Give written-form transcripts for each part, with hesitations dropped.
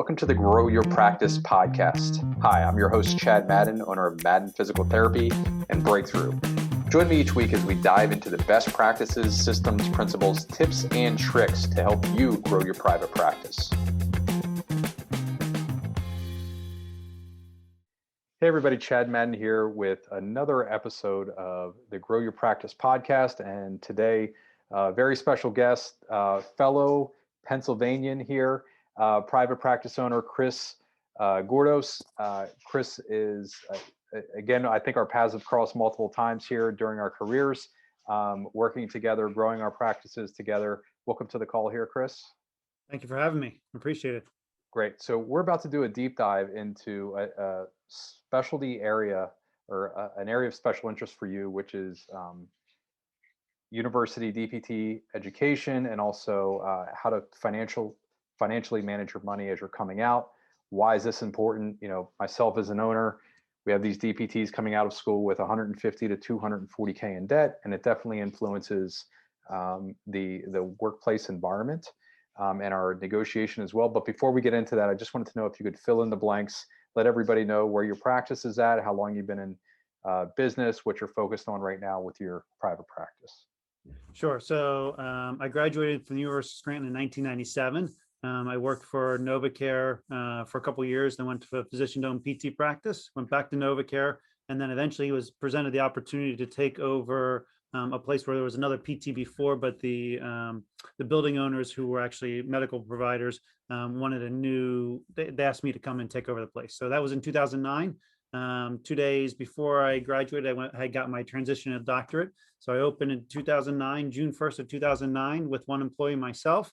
Welcome to the Grow Your Practice podcast. Hi, I'm your host, Chad Madden, owner of Madden Physical Therapy and Breakthrough. Join me each week as we dive into the best practices, systems, principles, tips, and tricks to help you grow your private practice. Hey everybody, Chad Madden here with another episode of the Grow Your Practice podcast. And today, very special guest, fellow Pennsylvanian here, private practice owner, Chris Gordos. Chris is, again, I think our paths have crossed multiple times here during our careers, working together, growing our practices together. Welcome to the call here, Chris. Thank you for having me. Appreciate it. Great. So we're about to do a deep dive into a specialty area or an area of special interest for you, which is university DPT education, and also how to financially manage your money as you're coming out. Why is this important? You know, myself as an owner, we have these DPTs coming out of school with 150 to 240K in debt, and it definitely influences the workplace environment. And our negotiation as well. But before we get into that, I just wanted to know if you could fill in the blanks, let everybody know where your practice is at, how long you've been in business, what you're focused on right now with your private practice. Sure. So I graduated from the University of Scranton in 1997. I worked for NovaCare for a couple of years, then went to a physician-owned PT practice, went back to NovaCare, and then eventually was presented the opportunity to take over a place where there was another PT before, but the building owners, who were actually medical providers, wanted a new, they asked me to come and take over the place. So that was in 2009. 2 days before I graduated, I got my transition and doctorate. So I opened in 2009, June 1st of 2009, with one employee, myself.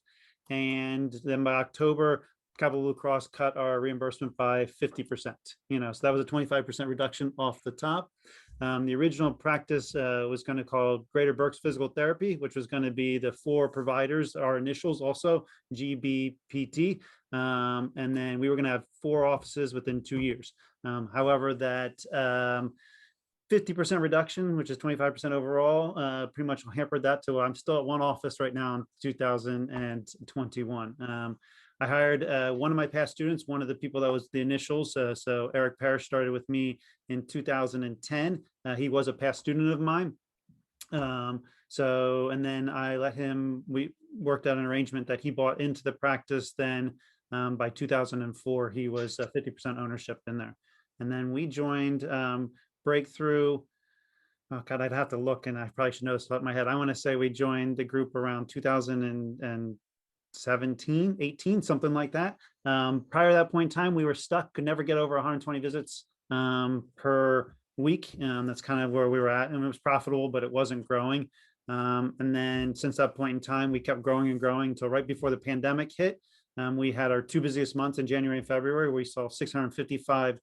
And then by October, Capital Blue Cross cut our reimbursement by 50%, so that was a 25% reduction off the top. The original practice was going to call Greater Berks Physical Therapy, which was going to be the 4 providers, our initials also, GYPP. And then we were going to have 4 offices within 2 years. However, that 50% reduction, which is 25% overall, pretty much hampered that. So I'm still at one office right now in 2021. I hired one of my past students, one of the people that was the initials. So Eric Parrish started with me in 2010. He was a past student of mine. And then I let him, we worked out an arrangement that he bought into the practice. Then by 2004, he was 50% ownership in there. And then we joined Breakthrough. Oh God, I'd have to look, and I probably should know this off the top of my head. I want to say we joined the group around 2017, 18, something like that. Prior to that point in time, we were stuck, could never get over 120 visits per week. That's kind of where we were at, and it was profitable, but it wasn't growing. And then since that point in time, we kept growing and growing until right before the pandemic hit. We had our 2 busiest months in January and February. We saw 655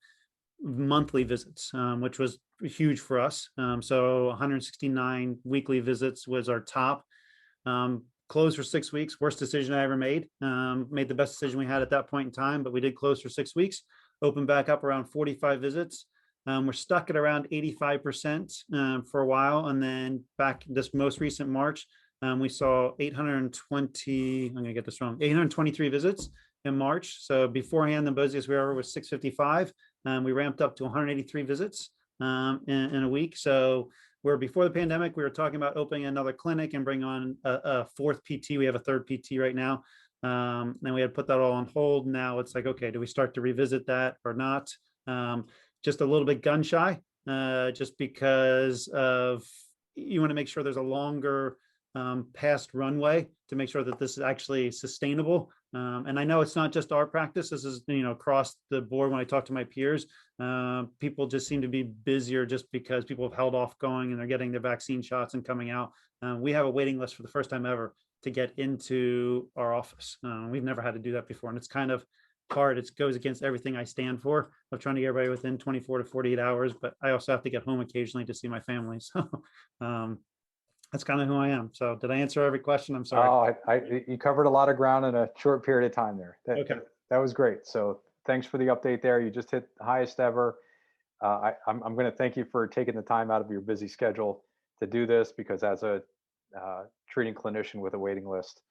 monthly visits, which was huge for us. So 169 weekly visits was our top. Closed for 6 weeks. Worst decision I ever made. Made the best decision we had at that point in time, but we did close for 6 weeks. Opened back up around 45 visits. We're stuck at around 85% for a while, and then back this most recent March, we saw 820. I'm going to get this wrong. 823 visits in March. So beforehand, the busiest we ever was 655. We ramped up to 183 visits in a week. So where before the pandemic, we were talking about opening another clinic and bring on a 4th PT. We have a 3rd PT right now. And we had put that all on hold. Now it's like, okay, do we start to revisit that or not? Just a little bit gun shy, just because of, you want to make sure there's a longer past runway to make sure that this is actually sustainable. And I know it's not just our practice. This is, across the board. When I talk to my peers, people just seem to be busier just because people have held off going and they're getting their vaccine shots and coming out. We have a waiting list for the first time ever to get into our office. We've never had to do that before. And it's kind of hard. It goes against everything I stand for, of trying to get everybody within 24 to 48 hours. But I also have to get home occasionally to see my family. So that's kind of who I am. So did I answer every question? I'm sorry. Oh, you covered a lot of ground in a short period of time there. Okay. That was great. So thanks for the update there. You just hit the highest ever. I'm going to thank you for taking the time out of your busy schedule to do this, because as a treating clinician with a waiting list,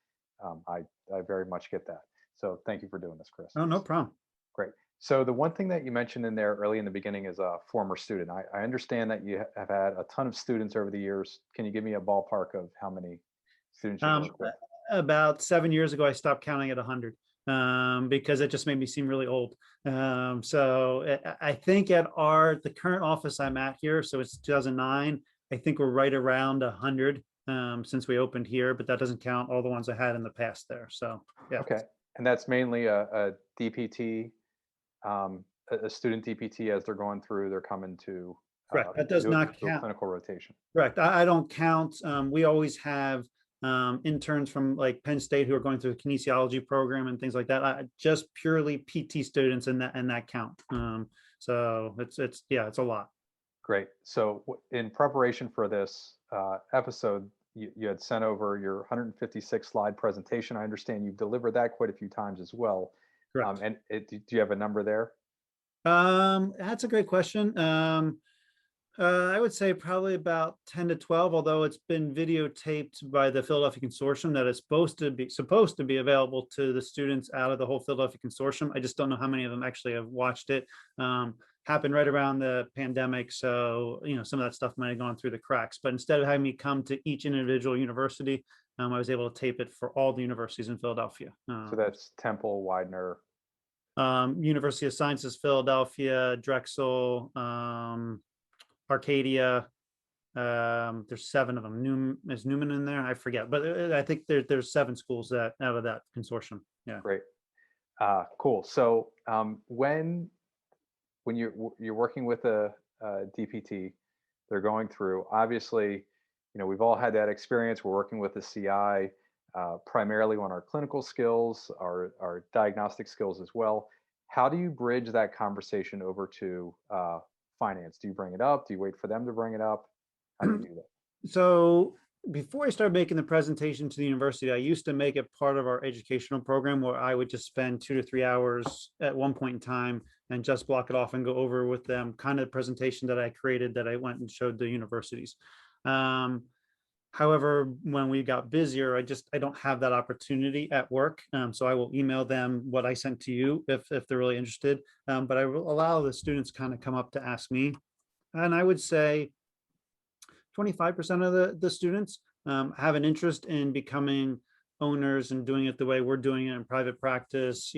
I very much get that. So thank you for doing this, Chris. Oh, no problem. Great. So the one thing that you mentioned in there early in the beginning is a former student. I understand that you have had a ton of students over the years. Can you give me a ballpark of how many students you work with? About 7 years ago, I stopped counting at 100 because it just made me seem really old. So I think at the current office I'm at here, so it's 2009, I think we're right around 100 since we opened here, but that doesn't count all the ones I had in the past there. So yeah. Okay. And that's mainly a DPT, a student DPT as they're going through, they're coming to Correct. That does not do a count. clinical rotation. Correct. I don't count. We always have interns from like Penn State who are going through the kinesiology program and things like that. Just purely PT students in that count. So it's a lot. Great. So in preparation for this episode, you had sent over your 156 slide presentation. I understand you've delivered that quite a few times as well. Correct. Do you have a number there? That's a great question. I would say probably about 10 to 12, although it's been videotaped by the Philadelphia Consortium that is supposed to be available to the students out of the whole Philadelphia Consortium. I just don't know how many of them actually have watched it. Happened right around the pandemic, so some of that stuff might have gone through the cracks. But instead of having me come to each individual university, I was able to tape it for all the universities in Philadelphia. So that's Temple, Widener, University of Sciences, Philadelphia, Drexel, Arcadia. There's 7 of them. Is Newman in there? I forget, but I think there's 7 schools that out of that consortium. Yeah. Great. Cool. So when you're working with a DPT, they're going through, obviously, we've all had that experience. We're working with the CI primarily on our clinical skills, our diagnostic skills as well. How do you bridge that conversation over to finance? Do you bring it up? Do you wait for them to bring it up? How do you do that? So before I started making the presentation to the university, I used to make it part of our educational program where I would just spend 2 to 3 hours at one point in time and just block it off and go over with them kind of the presentation that I created that I went and showed the universities. However, when we got busier, I don't have that opportunity at work. So I will email them what I sent to you if they're really interested. But I will allow the students kind of come up to ask me. And I would say 25% of the students have an interest in becoming owners and doing it the way we're doing it in private practice,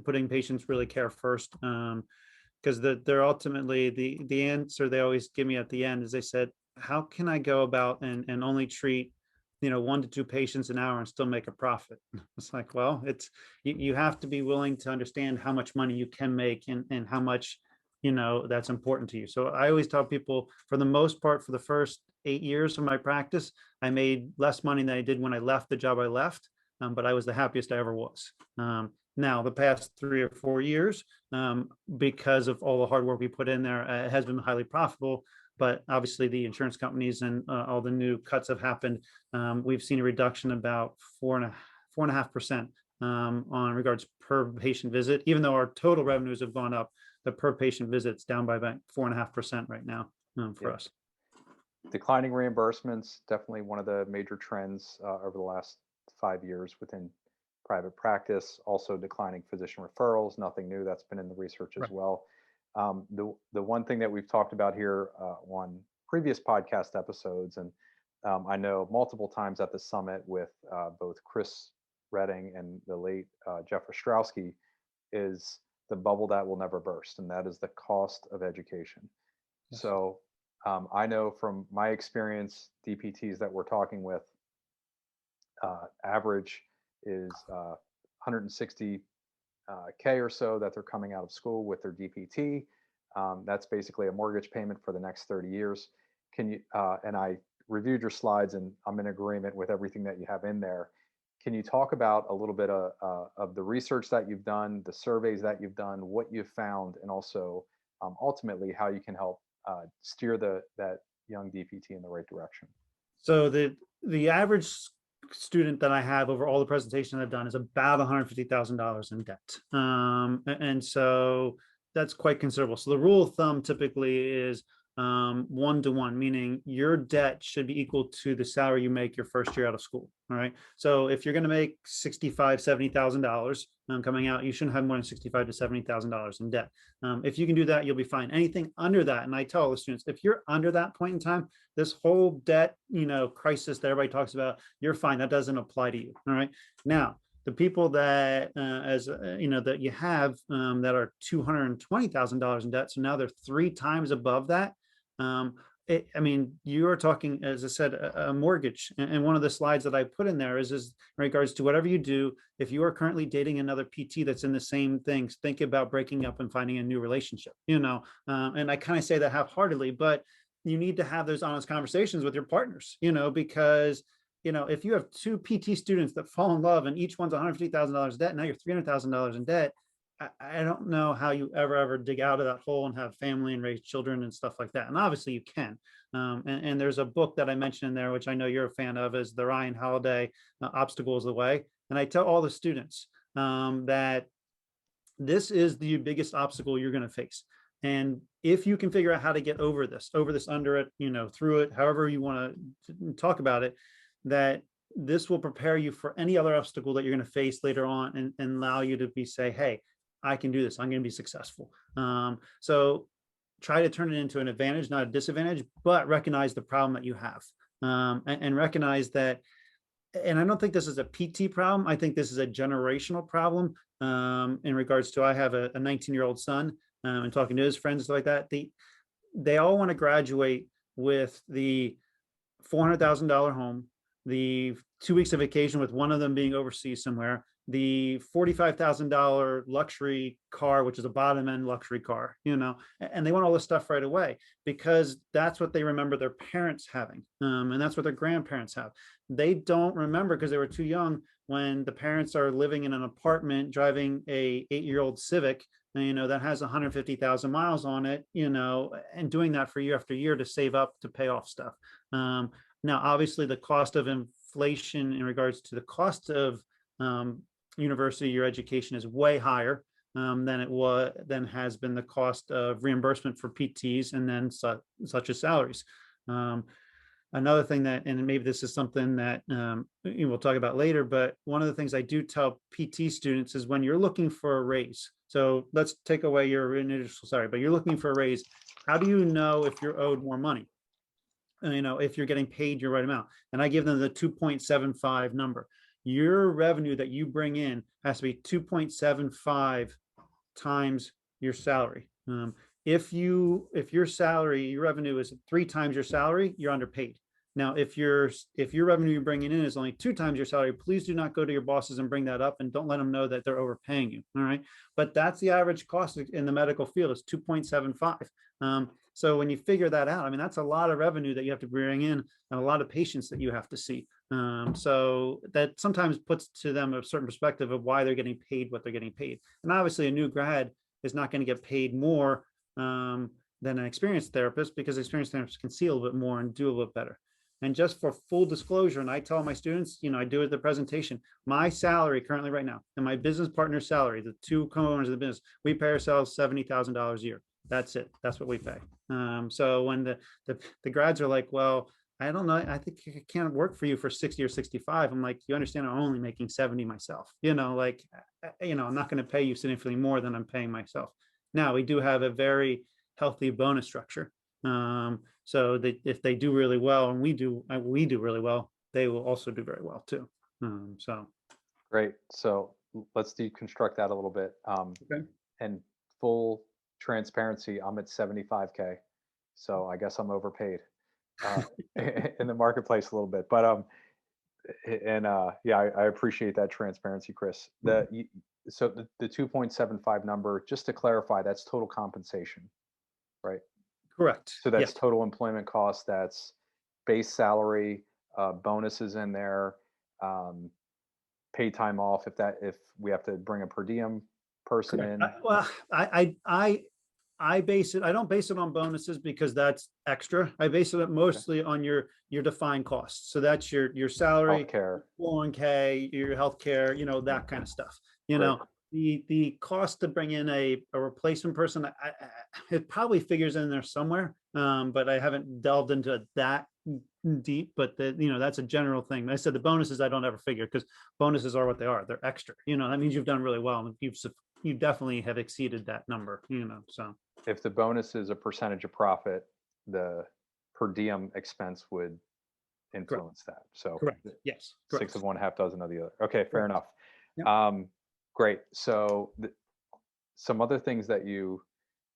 putting patients really care first. Because they're ultimately the answer they always give me at the end is they said, how can I go about and only treat 1 to 2 patients an hour and still make a profit? It's like, well, you have to be willing to understand how much money you can make and how much that's important to you. So I always tell people, for the most part, for the first 8 years of my practice, I made less money than I did when I left the job I left, but I was the happiest I ever was. Now, the past 3 or 4 years, because of all the hard work we put in there, it has been highly profitable. But obviously, the insurance companies and all the new cuts have happened. We've seen a reduction about 4.5% on regards per patient visit, even though our total revenues have gone up. The per patient visits down by about 4.5% right now for us. Declining reimbursements, definitely one of the major trends over the last 5 years within private practice. Also declining physician referrals, nothing new. That's been in the research as well. The one thing that we've talked about here on previous podcast episodes, and I know multiple times at the summit with both Chris Redding and the late Jeff Ostrowski, is the bubble that will never burst, and that is the cost of education. Yes. So I know from my experience, DPTs that we're talking with, average is 160K or so that they're coming out of school with their DPT. That's basically a mortgage payment for the next 30 years. Can you, and I reviewed your slides and I'm in agreement with everything that you have in there. Can you talk about a little bit of the research that you've done, the surveys that you've done, what you've found, and also ultimately how you can help steer that young DPT in the right direction? So the average student that I have over all the presentations I've done is about $150,000 in debt. And so that's quite considerable. So the rule of thumb typically is 1-to-1, meaning your debt should be equal to the salary you make your first year out of school. All right. So if you're going to make $65,000, $70,000 coming out, you shouldn't have more than $65,000 to $70,000 in debt. If you can do that, you'll be fine. Anything under that, and I tell all the students, if you're under that point in time, this whole debt, crisis that everybody talks about, you're fine. That doesn't apply to you. All right. Now, the people that, that you have that are $220,000 in debt, so now they're 3 times above that. You are talking, as I said, a mortgage. And one of the slides that I put in there is in regards to whatever you do, if you are currently dating another PT that's in the same things, think about breaking up and finding a new relationship, and I kind of say that half-heartedly, but you need to have those honest conversations with your partners, because if you have 2 PT students that fall in love and each one's $150,000 debt, now you're $300,000 in debt. I don't know how you ever dig out of that hole and have family and raise children and stuff like that. And obviously you can. And there's a book that I mentioned in there, which I know you're a fan of, is the Ryan Holiday, Obstacles the Way. And I tell all the students that this is the biggest obstacle you're going to face. And if you can figure out how to get over this, under it, through it, however you want to talk about it, that this will prepare you for any other obstacle that you're going to face later on, and allow you to say, hey, I can do this. I'm going to be successful. So try to turn it into an advantage, not a disadvantage, but recognize the problem that you have, and recognize that. And I don't think this is a PT problem. I think this is a generational problem in regards to, I have a 19-year-old son, and talking to his friends like that. They all want to graduate with the $400,000 home, the 2 weeks of vacation with one of them being overseas somewhere, the $45,000 luxury car, which is a bottom end luxury car, and they want all this stuff right away because that's what they remember their parents having. And that's what their grandparents have. They don't remember, because they were too young, when the parents are living in an apartment, driving a 8-year-old Civic, that has 150,000 miles on it, and doing that for year after year to save up to pay off stuff. Now, obviously the cost of inflation in regards to the cost of university, your education is way higher than has been the cost of reimbursement for PTs, and then such as salaries. Another thing that, and maybe this is something that we'll talk about later, but one of the things I do tell PT students is, when you're looking for a raise, so let's take away your initial salary, but you're looking for a raise, how do you know if you're owed more money? If you're getting paid your right amount? And I give them the 2.75 number. Your revenue that you bring in has to be 2.75 times your salary. If your salary, your revenue is 3 times your salary, you're underpaid. Now, if your revenue you're bringing in is only 2 times your salary, please do not go to your bosses and bring that up, and don't let them know that they're overpaying you. All right. But that's the average cost in the medical field, is 2.75. So when you figure that out, that's a lot of revenue that you have to bring in, and a lot of patients that you have to see. So that sometimes puts to them a certain perspective of why they're getting paid what they're getting paid. And obviously a new grad is not going to get paid more than an experienced therapist, because experienced therapists can see a little bit more and do a little bit better. And just for full disclosure, and I tell my students, I do at the presentation, my salary currently right now, and my business partner's salary, the 2 co-owners of the business, we pay ourselves $70,000 a year. That's it. That's what we pay. So when the grads are like, well, I don't know, I think I can't work for you for 60 or 65. I'm like, you understand, I'm only making 70 myself. I'm not going to pay you significantly more than I'm paying myself. Now, we do have a very healthy bonus structure. So that if they do really well, and we do really well, they will also do very well too. So Great. So let's deconstruct that a little bit. Okay. And full transparency, I'm at 75K. So I guess I'm overpaid in the marketplace a little bit. But I appreciate that transparency, Chris. So the 2.75 number, just to clarify, that's total compensation, right? Correct. So that's Yes. total employment cost. That's base salary, bonuses in there, paid time off if we have to bring a per diem person in. I base it. I don't base it on bonuses, because that's extra. I base it mostly on your defined costs. So that's your salary, Healthcare. 401k, your healthcare, that kind of stuff. Great. The cost to bring in a replacement person, it probably figures in there somewhere, but I haven't delved into that deep. But that's a general thing. I said the bonuses I don't ever figure, because bonuses are what they are. They're extra. That means you've done really well, and you definitely have exceeded that number. So If the bonus is a percentage of profit, the per diem expense would correct, influence that. So correct, yes, six correct, of one, half dozen of the other. Okay, fair correct. enough. Yep. Great. So some other things that you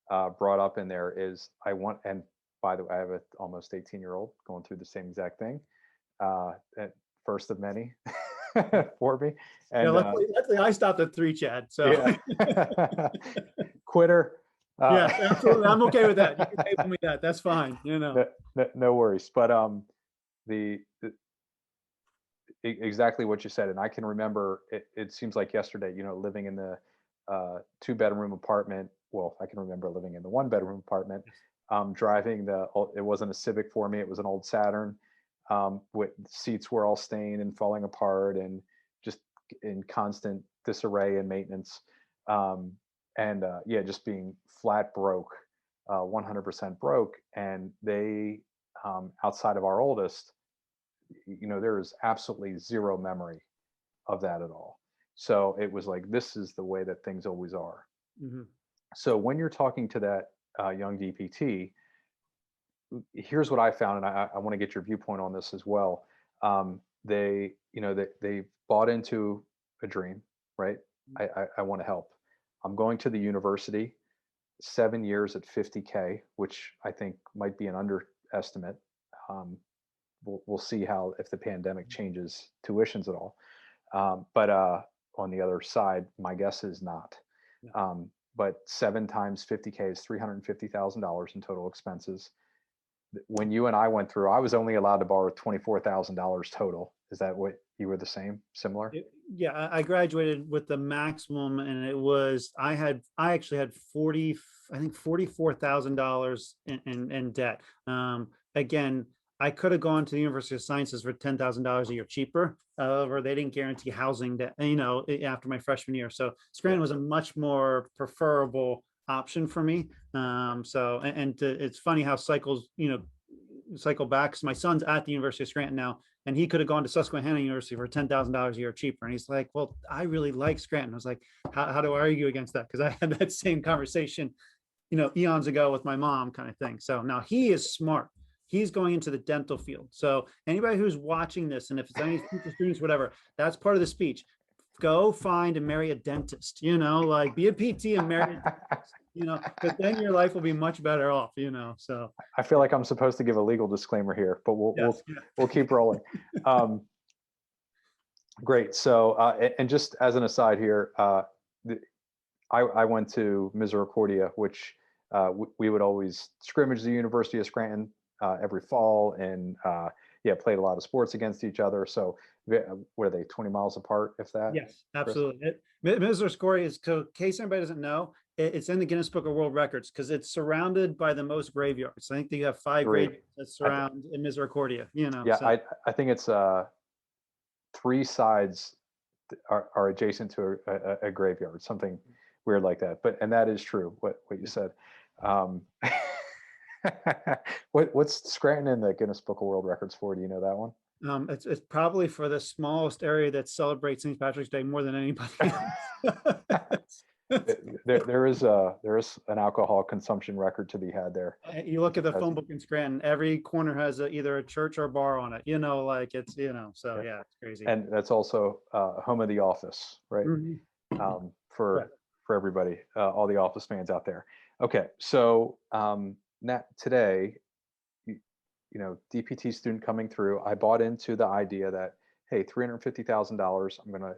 brought up in there is and by the way, I have a almost 18-year-old going through the same exact thing. At first of many for me. Yeah, And luckily I stopped at 3, Chad. So yeah, quitter. yeah, absolutely. I'm okay with that. You can table me that. That's fine. No worries. But the exactly what you said, and I can remember it seems like yesterday, living in the 2-bedroom apartment. Well, I can remember living in the 1-bedroom apartment, driving it wasn't a Civic for me, it was an old Saturn, with seats were all stained and falling apart and just in constant disarray and maintenance, and yeah, just being flat broke, 100% broke. And they, outside of our oldest, there is absolutely zero memory of that at all. So it was like, this is the way that things always are. Mm-hmm. So when you're talking to that young DPT, here's what I found, and I want to get your viewpoint on this as well. They bought into a dream, right? I want to help. I'm going to the university, 7 years at 50K, which I think might be an underestimate. We'll see how, if the pandemic changes tuitions at all. But on the other side, my guess is not. But 7 times 50K is $350,000 in total expenses. When you and I went through, I was only allowed to borrow $24,000 total. Is that what you were the same, similar? Yeah, I graduated with the maximum, and it was I actually had $44,000 in debt. Again, I could have gone to the University of Sciences for $10,000 a year cheaper. However, they didn't guarantee housing that, after my freshman year. So Scranton was a much more preferable option for me. It's funny how cycle back, because my son's at the University of Scranton now, and he could have gone to Susquehanna University for $10,000 a year cheaper. And he's like, well, I really like Scranton. I was like, how do I argue against that? Because I had that same conversation, eons ago with my mom, kind of thing. So now he is smart. He's going into the dental field. So anybody who's watching this, and if it's any future students, whatever, that's part of the speech. Go find and marry a dentist, like be a PT and marry a dentist, because then your life will be much better off, so. I feel like I'm supposed to give a legal disclaimer here, but we'll keep rolling. Great. So, and just as an aside here, I went to Misericordia, which we would always scrimmage the University of Scranton every fall, and played a lot of sports against each other. So what are they, 20 miles apart, if that? Yes, absolutely. Misericordia is, in case anybody doesn't know, it's in the Guinness Book of World Records because it's surrounded by the most graveyards. I think you have 5 graveyards that surround in Misericordia. Yeah, so. I think it's 3 sides are adjacent to a graveyard, something weird like that. And that is true, what you said. What's Scranton in the Guinness Book of World Records for? Do you know that one? It's probably for the smallest area that celebrates St. Patrick's Day more than anybody else. there is an alcohol consumption record to be had there. You look at the phone book in Scranton, every corner has either a church or a bar on it, like it's, so yeah, it's crazy. And that's also home of The Office, right? Mm-hmm. For everybody, all the Office fans out there. Okay, so today, DPT student coming through, I bought into the idea that, hey, $350,000, I'm going to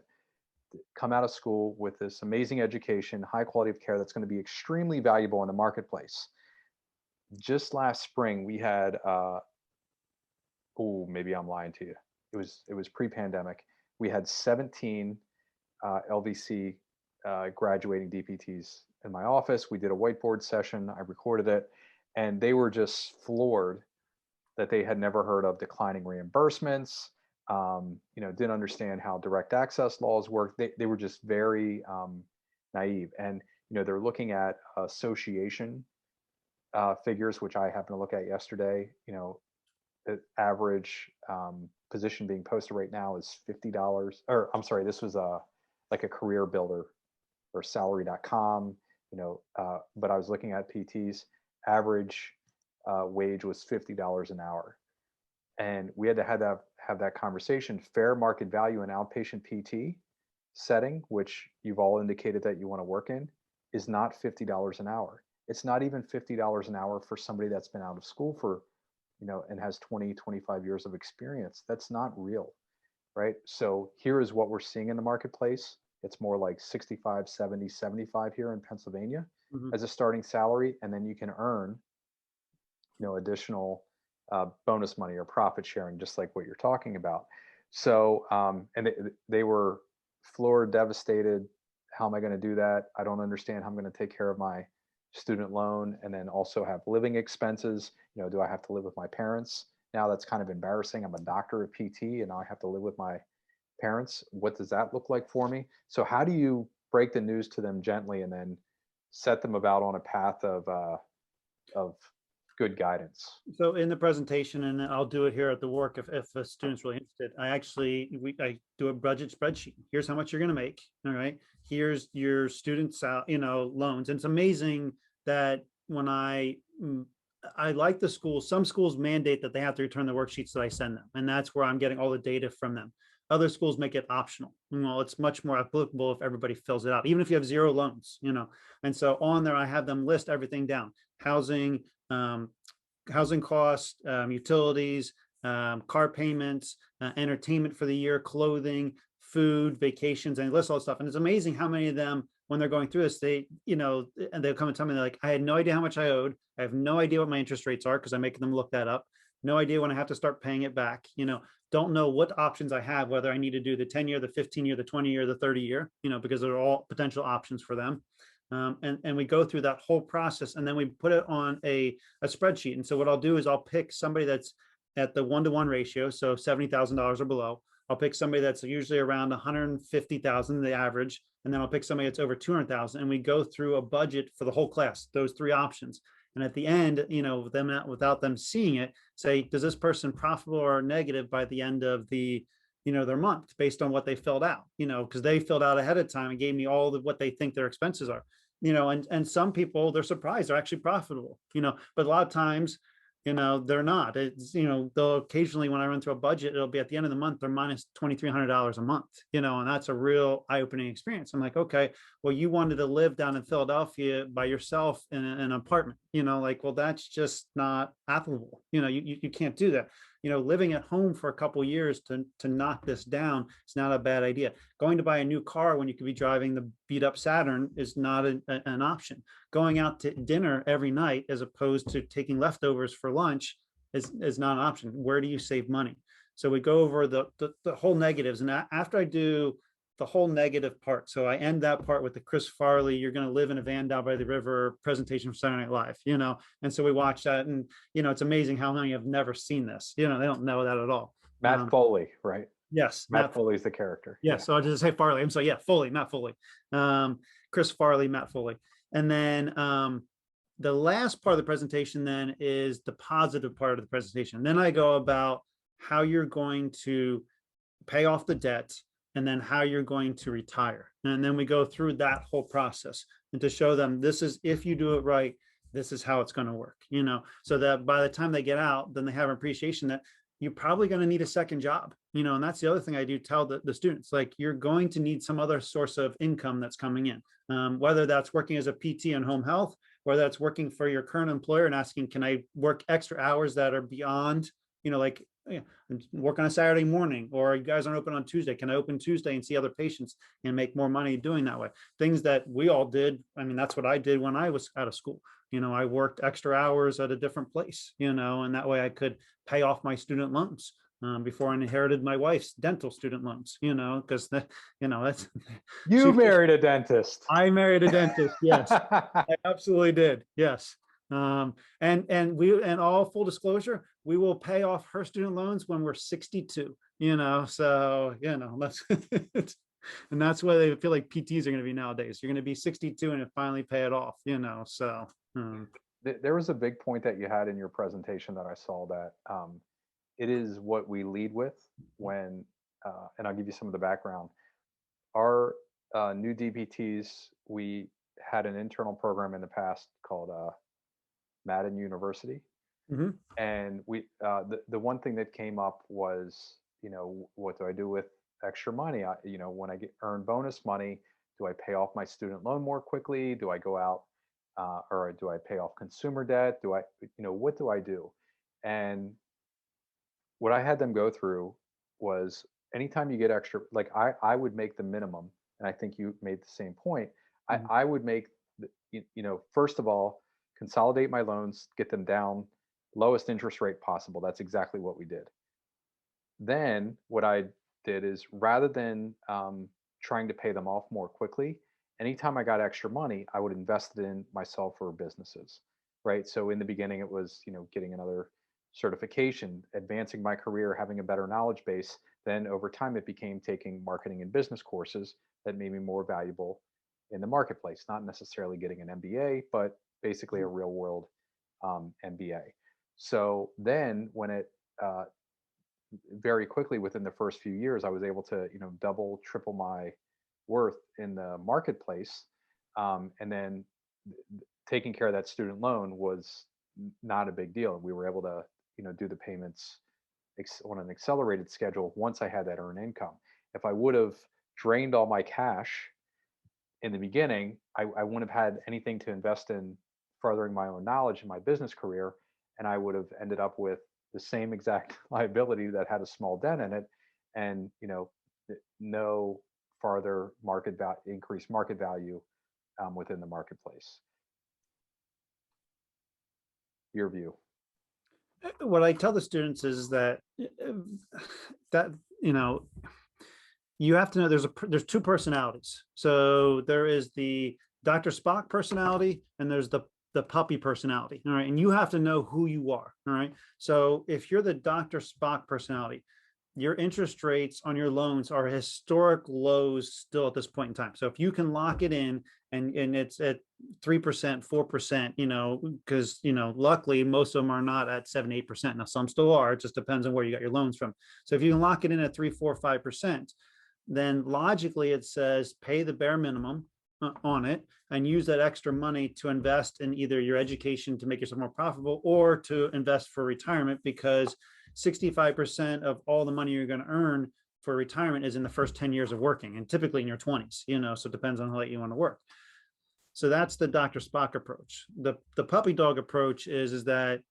come out of school with this amazing education, high quality of care that's going to be extremely valuable in the marketplace. Just last spring, we had, maybe I'm lying to you. It was pre-pandemic. We had 17 LVC graduating DPTs in my office. We did a whiteboard session. I recorded it, and they were just floored that they had never heard of declining reimbursements, didn't understand how direct access laws work. They were just very naive. And, they're looking at association figures, which I happened to look at yesterday. The average position being posted right now is $50. Or I'm sorry, this was like a career builder or salary.com, but I was looking at PTs. Average wage was $50 an hour. And we had to have that conversation. Fair market value in outpatient PT setting, which you've all indicated that you want to work in, is not $50 an hour. It's not even $50 an hour for somebody that's been out of school for, and has 20, 25 years of experience. That's not real, right? So here is what we're seeing in the marketplace. It's more like 65, 70, 75 here in Pennsylvania as a starting salary. And then you can earn, additional bonus money or profit sharing, just like what you're talking about. So, and they were floored, devastated. How am I going to do that? I don't understand how I'm going to take care of my student loan and then also have living expenses. Do I have to live with my parents? Now that's kind of embarrassing. I'm a doctor of PT and now I have to live with my parents. What does that look like for me? So how do you break the news to them gently and then set them about on a path of good guidance? So in the presentation, and I'll do it here at the work if a student's really interested, I do a budget spreadsheet. Here's how much you're going to make. All right. Here's your students' loans. And it's amazing that when I like the schools, some schools mandate that they have to return the worksheets that I send them. And that's where I'm getting all the data from them. Other schools make it optional. Well, it's much more applicable if everybody fills it out, even if you have 0 loans, And so on there, I have them list everything down: housing, housing costs, utilities, car payments, entertainment for the year, clothing, food, vacations, and list all that stuff. And it's amazing how many of them, when they're going through this, and they'll come and tell me, they're like, I had no idea how much I owed. I have no idea what my interest rates are because I'm making them look that up. No idea when I have to start paying it back. Don't know what options I have, whether I need to do the 10-year, the 15-year, the 20-year, the 30-year, because they're all potential options for them. And we go through that whole process and then we put it on a spreadsheet. And so what I'll do is I'll pick somebody that's at the 1-to-1 ratio, so $70,000 or below. I'll pick somebody that's usually around 150,000, the average, and then I'll pick somebody that's over 200,000, and we go through a budget for the whole class, those 3 options. And at the end, without them seeing it, say, does this person profitable or negative by the end of the their month based on what they filled out, because they filled out ahead of time and gave me all of what they think their expenses are, and some people, they're surprised they're actually profitable, but a lot of times, they're not. It's, they'll occasionally, when I run through a budget, it'll be at the end of the month, they're minus $2,300 a month, and that's a real eye-opening experience. I'm like, okay, well, you wanted to live down in Philadelphia by yourself in an apartment, well, that's just not applicable. You can't do that. Living at home for a couple of years to knock this down is not a bad idea. Going to buy a new car when you could be driving the beat up Saturn is not an option. Going out to dinner every night as opposed to taking leftovers for lunch is not an option. Where do you save money? So we go over the whole negatives. And after I do the whole negative part, so I end that part with the Chris Farley, you're going to live in a van down by the river presentation from Saturday Night Live, and so we watch that, and it's amazing how many have never seen this. They don't know that at all. Matt Foley, right? Yes, Matt Foley's the character. Yes, yeah. So I'll just say Farley. I'm sorry, yeah, Foley, Matt Foley, Chris Farley, Matt Foley, and then the last part of the presentation then is the positive part of the presentation. Then I go about how you're going to pay off the debt, and then how you're going to retire. And then we go through that whole process and to show them, this is, if you do it right, this is how it's going to work, so that by the time they get out, then they have an appreciation that you're probably going to need a second job, and that's the other thing I do tell the students, like, you're going to need some other source of income that's coming in, whether that's working as a PT in home health, whether that's working for your current employer and asking, can I work extra hours that are beyond, like, work on a Saturday morning, or you guys aren't open on Tuesday. Can I open Tuesday and see other patients and make more money doing that way? Things that we all did. I mean, that's what I did when I was out of school. I worked extra hours at a different place, and that way I could pay off my student loans before I inherited my wife's dental student loans, because that's you married a dentist. I married a dentist. Yes, I absolutely did. Yes. And all full disclosure, we will pay off her student loans when we're 62, so, that's And that's why they feel like PTs are going to be nowadays. You're going to be 62 and finally pay it off, so. There was a big point that you had in your presentation that I saw that it is what we lead with when, and I'll give you some of the background. Our new DPTs, we had an internal program in the past called Madden University, Mhm. and the one thing that came up was, what do I do with extra money? When I earn bonus money, do I pay off my student loan more quickly? Do I go out, or do I pay off consumer debt? What do I do? And what I had them go through was, anytime you get extra, like I would make the minimum, and I think you made the same point. Mhm. I would make first of all, consolidate my loans, get them down lowest interest rate possible. That's exactly what we did. Then what I did is, rather than trying to pay them off more quickly, anytime I got extra money, I would invest it in myself or businesses, right? So in the beginning, it was, getting another certification, advancing my career, having a better knowledge base. Then over time, it became taking marketing and business courses that made me more valuable in the marketplace, not necessarily getting an MBA, but basically a real world MBA. So then when it very quickly, within the first few years, I was able to, double, triple my worth in the marketplace. And then taking care of that student loan was not a big deal. We were able to, do the payments on an accelerated schedule once I had that earned income. If I would have drained all my cash in the beginning, I wouldn't have had anything to invest in furthering my own knowledge in my business career, and I would have ended up with the same exact liability that had a small dent in it, and no farther increased market value within the marketplace. Your view? What I tell the students is that that you know you have to know there's two personalities. So there is the Dr. Spock personality and there's the puppy personality. All right. And you have to know who you are. All right. So if you're the Dr. Spock personality, your interest rates on your loans are historic lows still at this point in time. So if you can lock it in and it's at 3%, 4%, because luckily most of them are not at 7, 8%. Now some still are. It just depends on where you got your loans from. So if you can lock it in at 3, 4, 5%, then logically it says pay the bare minimum on it and use that extra money to invest in either your education to make yourself more profitable or to invest for retirement, because 65% of all the money you're going to earn for retirement is in the first 10 years of working, and typically in your 20s, so it depends on how late you want to work. So that's the Dr. Spock approach. The puppy dog approach is that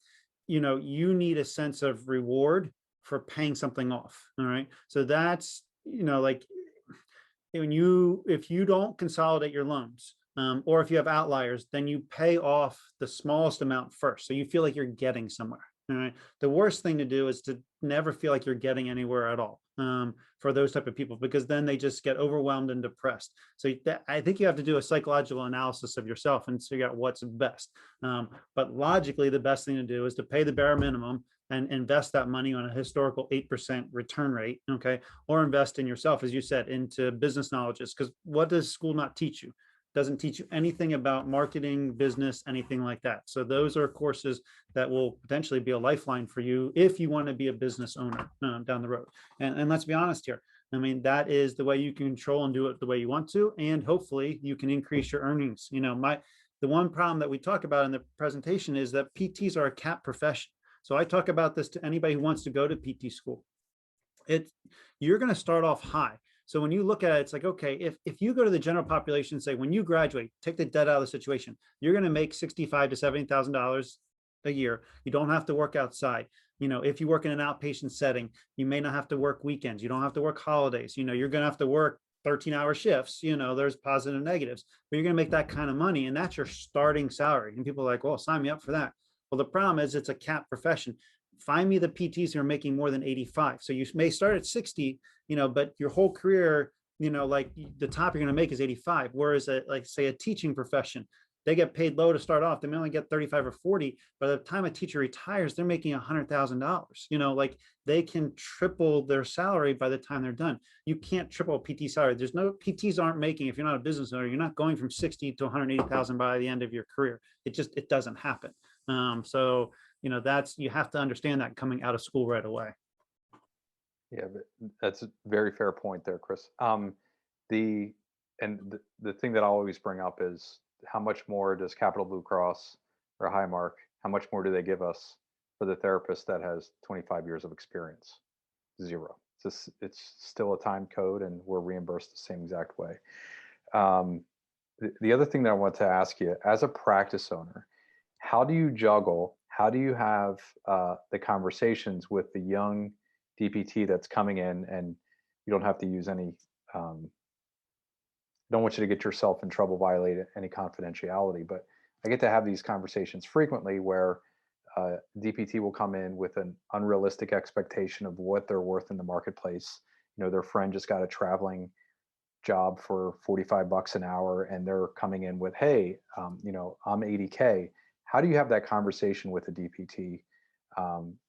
you need a sense of reward for paying something off. All right. So that's like if you don't consolidate your loans, or if you have outliers, then you pay off the smallest amount first. So you feel like you're getting somewhere. All right. The worst thing to do is to never feel like you're getting anywhere at all, for those type of people, because then they just get overwhelmed and depressed. So I think you have to do a psychological analysis of yourself and figure out what's best. But logically, the best thing to do is to pay the bare minimum and invest that money on a historical 8% return rate, okay? Or invest in yourself, as you said, into business knowledges, because what does school not teach you? Doesn't teach you anything about marketing, business, anything like that. So those are courses that will potentially be a lifeline for you if you want to be a business owner down the road. And let's be honest here. I mean, that is the way you can control and do it the way you want to, and hopefully you can increase your earnings. The one problem that we talk about in the presentation is that PTs are a cap profession. So I talk about this to anybody who wants to go to PT school. You're going to start off high. So when you look at it, it's like, okay, if you go to the general population and say, when you graduate, take the debt out of the situation, you're going to make $65,000 to $70,000 a year. You don't have to work outside. If you work in an outpatient setting, you may not have to work weekends. You don't have to work holidays. You're going to have to work 13-hour shifts. There's positive and negatives, but you're going to make that kind of money. And that's your starting salary. And people are like, well, sign me up for that. Well, the problem is it's a cap profession. Find me the PTs who are making more than 85. So you may start at 60, but your whole career, like the top you're going to make is 85. Whereas like say a teaching profession, they get paid low to start off. They may only get 35 or 40. By the time a teacher retires, they're making $100,000. Like they can triple their salary by the time they're done. You can't triple a PT salary. There's no PTs aren't making, if you're not a business owner, you're not going from 60 to 180,000 by the end of your career. It doesn't happen. So you have to understand that coming out of school right away. Yeah, but that's a very fair point there, Chris. The thing that I always bring up is how much more does Capital Blue Cross or Highmark, how much more do they give us for the therapist that has 25 years of experience? Zero. It's still a time code, and we're reimbursed the same exact way. The other thing that I want to ask you, as a practice owner, how do you juggle? How do you have the conversations with the young DPT that's coming in, and you don't have to use any, don't want you to get yourself in trouble, violate any confidentiality, but I get to have these conversations frequently where DPT will come in with an unrealistic expectation of what they're worth in the marketplace. Their friend just got a traveling job for 45 bucks an hour, and they're coming in with, hey, I'm 80K. How do you have that conversation with the DPT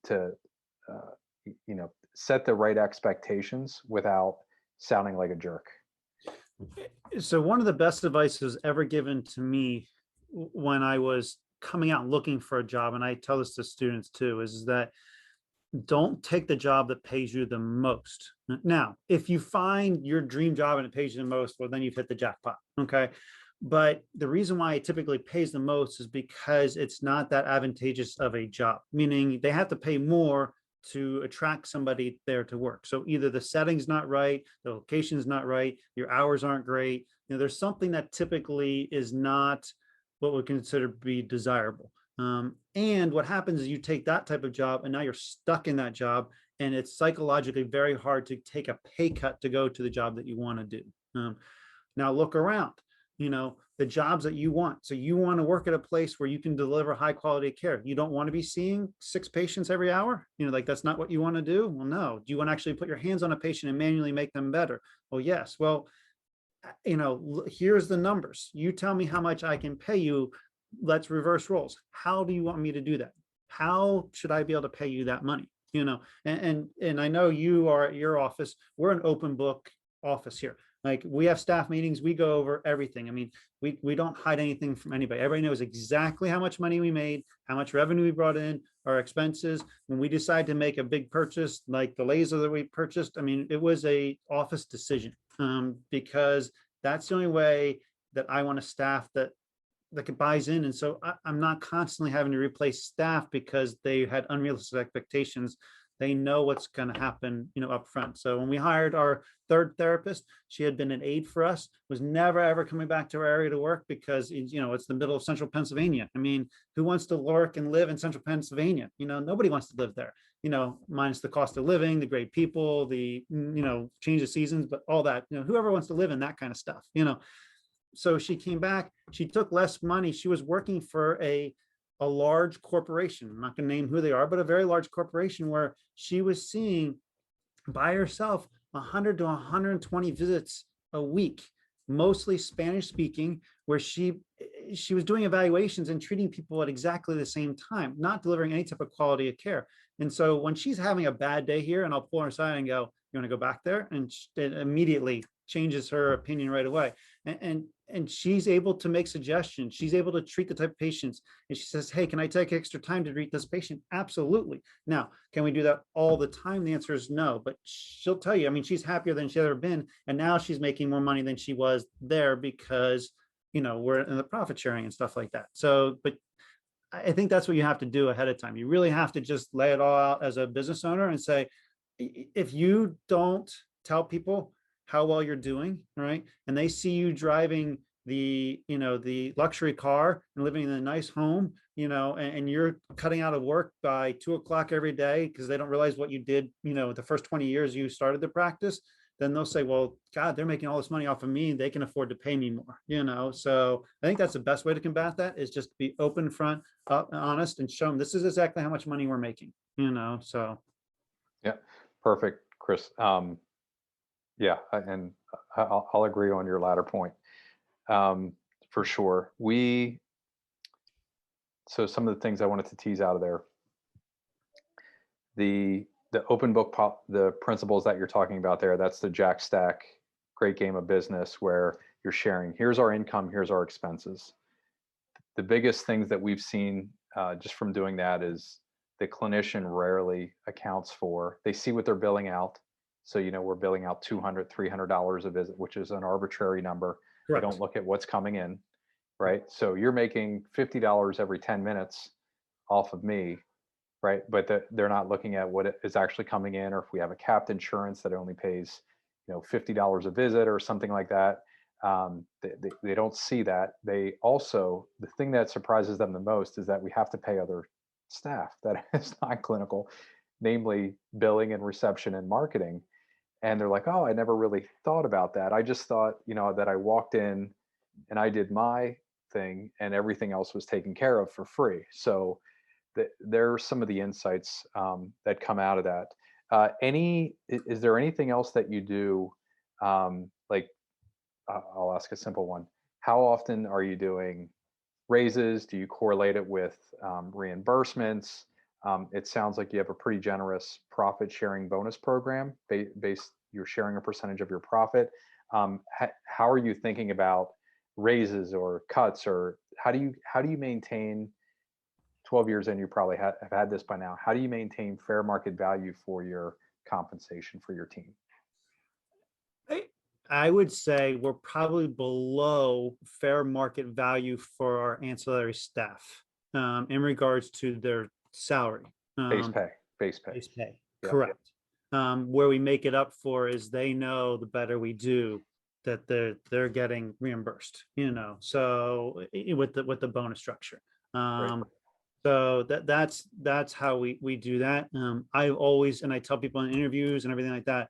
to set the right expectations without sounding like a jerk? So one of the best advices ever given to me when I was coming out looking for a job, and I tell this to students too, is that don't take the job that pays you the most. Now, if you find your dream job and it pays you the most, well, then you've hit the jackpot. Okay. But the reason why it typically pays the most is because it's not that advantageous of a job, meaning they have to pay more to attract somebody there to work. So either the setting's not right, the location's not right, your hours aren't great. There's something that typically is not what we consider to be desirable. And what happens is you take that type of job and now you're stuck in that job, and it's psychologically very hard to take a pay cut to go to the job that you want to do. Now look around, the jobs that you want. So you want to work at a place where you can deliver high quality care. You don't want to be seeing 6 patients every hour. That's not what you want to do. Well, no. Do you want to actually put your hands on a patient and manually make them better? Well, yes. Well, here's the numbers. You tell me how much I can pay you. Let's reverse roles. How do you want me to do that? How should I be able to pay you that money? And I know you are at your office. We're an open book office here. Like, we have staff meetings, we go over everything. I mean, we don't hide anything from anybody. Everybody knows exactly how much money we made, how much revenue we brought in, our expenses. When we decide to make a big purchase, like the laser that we purchased, I mean, it was a office decision, because that's the only way that I want a staff that buys in. And so I'm not constantly having to replace staff because they had unrealistic expectations. They know what's going to happen, up front. So when we hired our third therapist, she had been an aide for us, was never, ever coming back to our area to work because, it's the middle of central Pennsylvania. I mean, who wants to work and live in central Pennsylvania? Nobody wants to live there, minus the cost of living, the great people, the, change of seasons, but all that, whoever wants to live in that kind of stuff, So she came back, she took less money. She was working for a large corporation. I'm not going to name who they are, but a very large corporation where she was seeing by herself 100 to 120 visits a week, mostly Spanish speaking, where she was doing evaluations and treating people at exactly the same time, not delivering any type of quality of care. And so when she's having a bad day here, and I'll pull her aside and go, you want to go back there? And it immediately changes her opinion right away. And she's able to make suggestions. She's able to treat the type of patients. And she says, hey, can I take extra time to treat this patient? Absolutely. Now, can we do that all the time? The answer is no, but she'll tell you, I mean, she's happier than she's ever been. And now she's making more money than she was there because, we're in the profit sharing and stuff like that. So, but I think that's what you have to do ahead of time. You really have to just lay it all out as a business owner and say, if you don't tell people how well you're doing, right, and they see you driving the luxury car and living in a nice home, and you're cutting out of work by 2 o'clock every day because they don't realize what you did, the first 20 years you started the practice, then they'll say, well, God, they're making all this money off of me. They can afford to pay me more, So I think that's the best way to combat that, is just be open, front, honest, and show them this is exactly how much money we're making, so. Yeah, perfect, Chris. Yeah, and I'll agree on your latter point, for sure. We So some of the things I wanted to tease out of there, the open book the principles that you're talking about there, that's the Jack Stack great game of business, where you're sharing, here's our income, here's our expenses. The biggest things that we've seen just from doing that is the clinician rarely accounts for, they see what they're billing out. So, we're billing out $200, $300 a visit, which is an arbitrary number. They don't Correct. look at what's coming in, right? So you're making $50 every 10 minutes off of me, right? But they're not looking at what is actually coming in, or if we have a capped insurance that only pays, $50 a visit or something like that. They don't see that. They also, the thing that surprises them the most is that we have to pay other staff that is not clinical, namely billing and reception and marketing. And they're like, oh, I never really thought about that. I just thought, that I walked in and I did my thing and everything else was taken care of for free. So there are some of the insights that come out of that. Is there anything else that you do? Like, I'll ask a simple one. How often are you doing raises? Do you correlate it with reimbursements? It sounds like you have a pretty generous profit sharing bonus program based, you're sharing a percentage of your profit. How are you thinking about raises or cuts, or how do you maintain 12 years in, you probably have had this by now. How do you maintain fair market value for your compensation for your team? I would say we're probably below fair market value for our ancillary staff in regards to their salary. Base pay. Base pay. Yep. Correct. Where we make it up for is they know the better we do that they're getting reimbursed, so with the bonus structure. Right. So that's how we do that. I always, and I tell people in interviews and everything like that,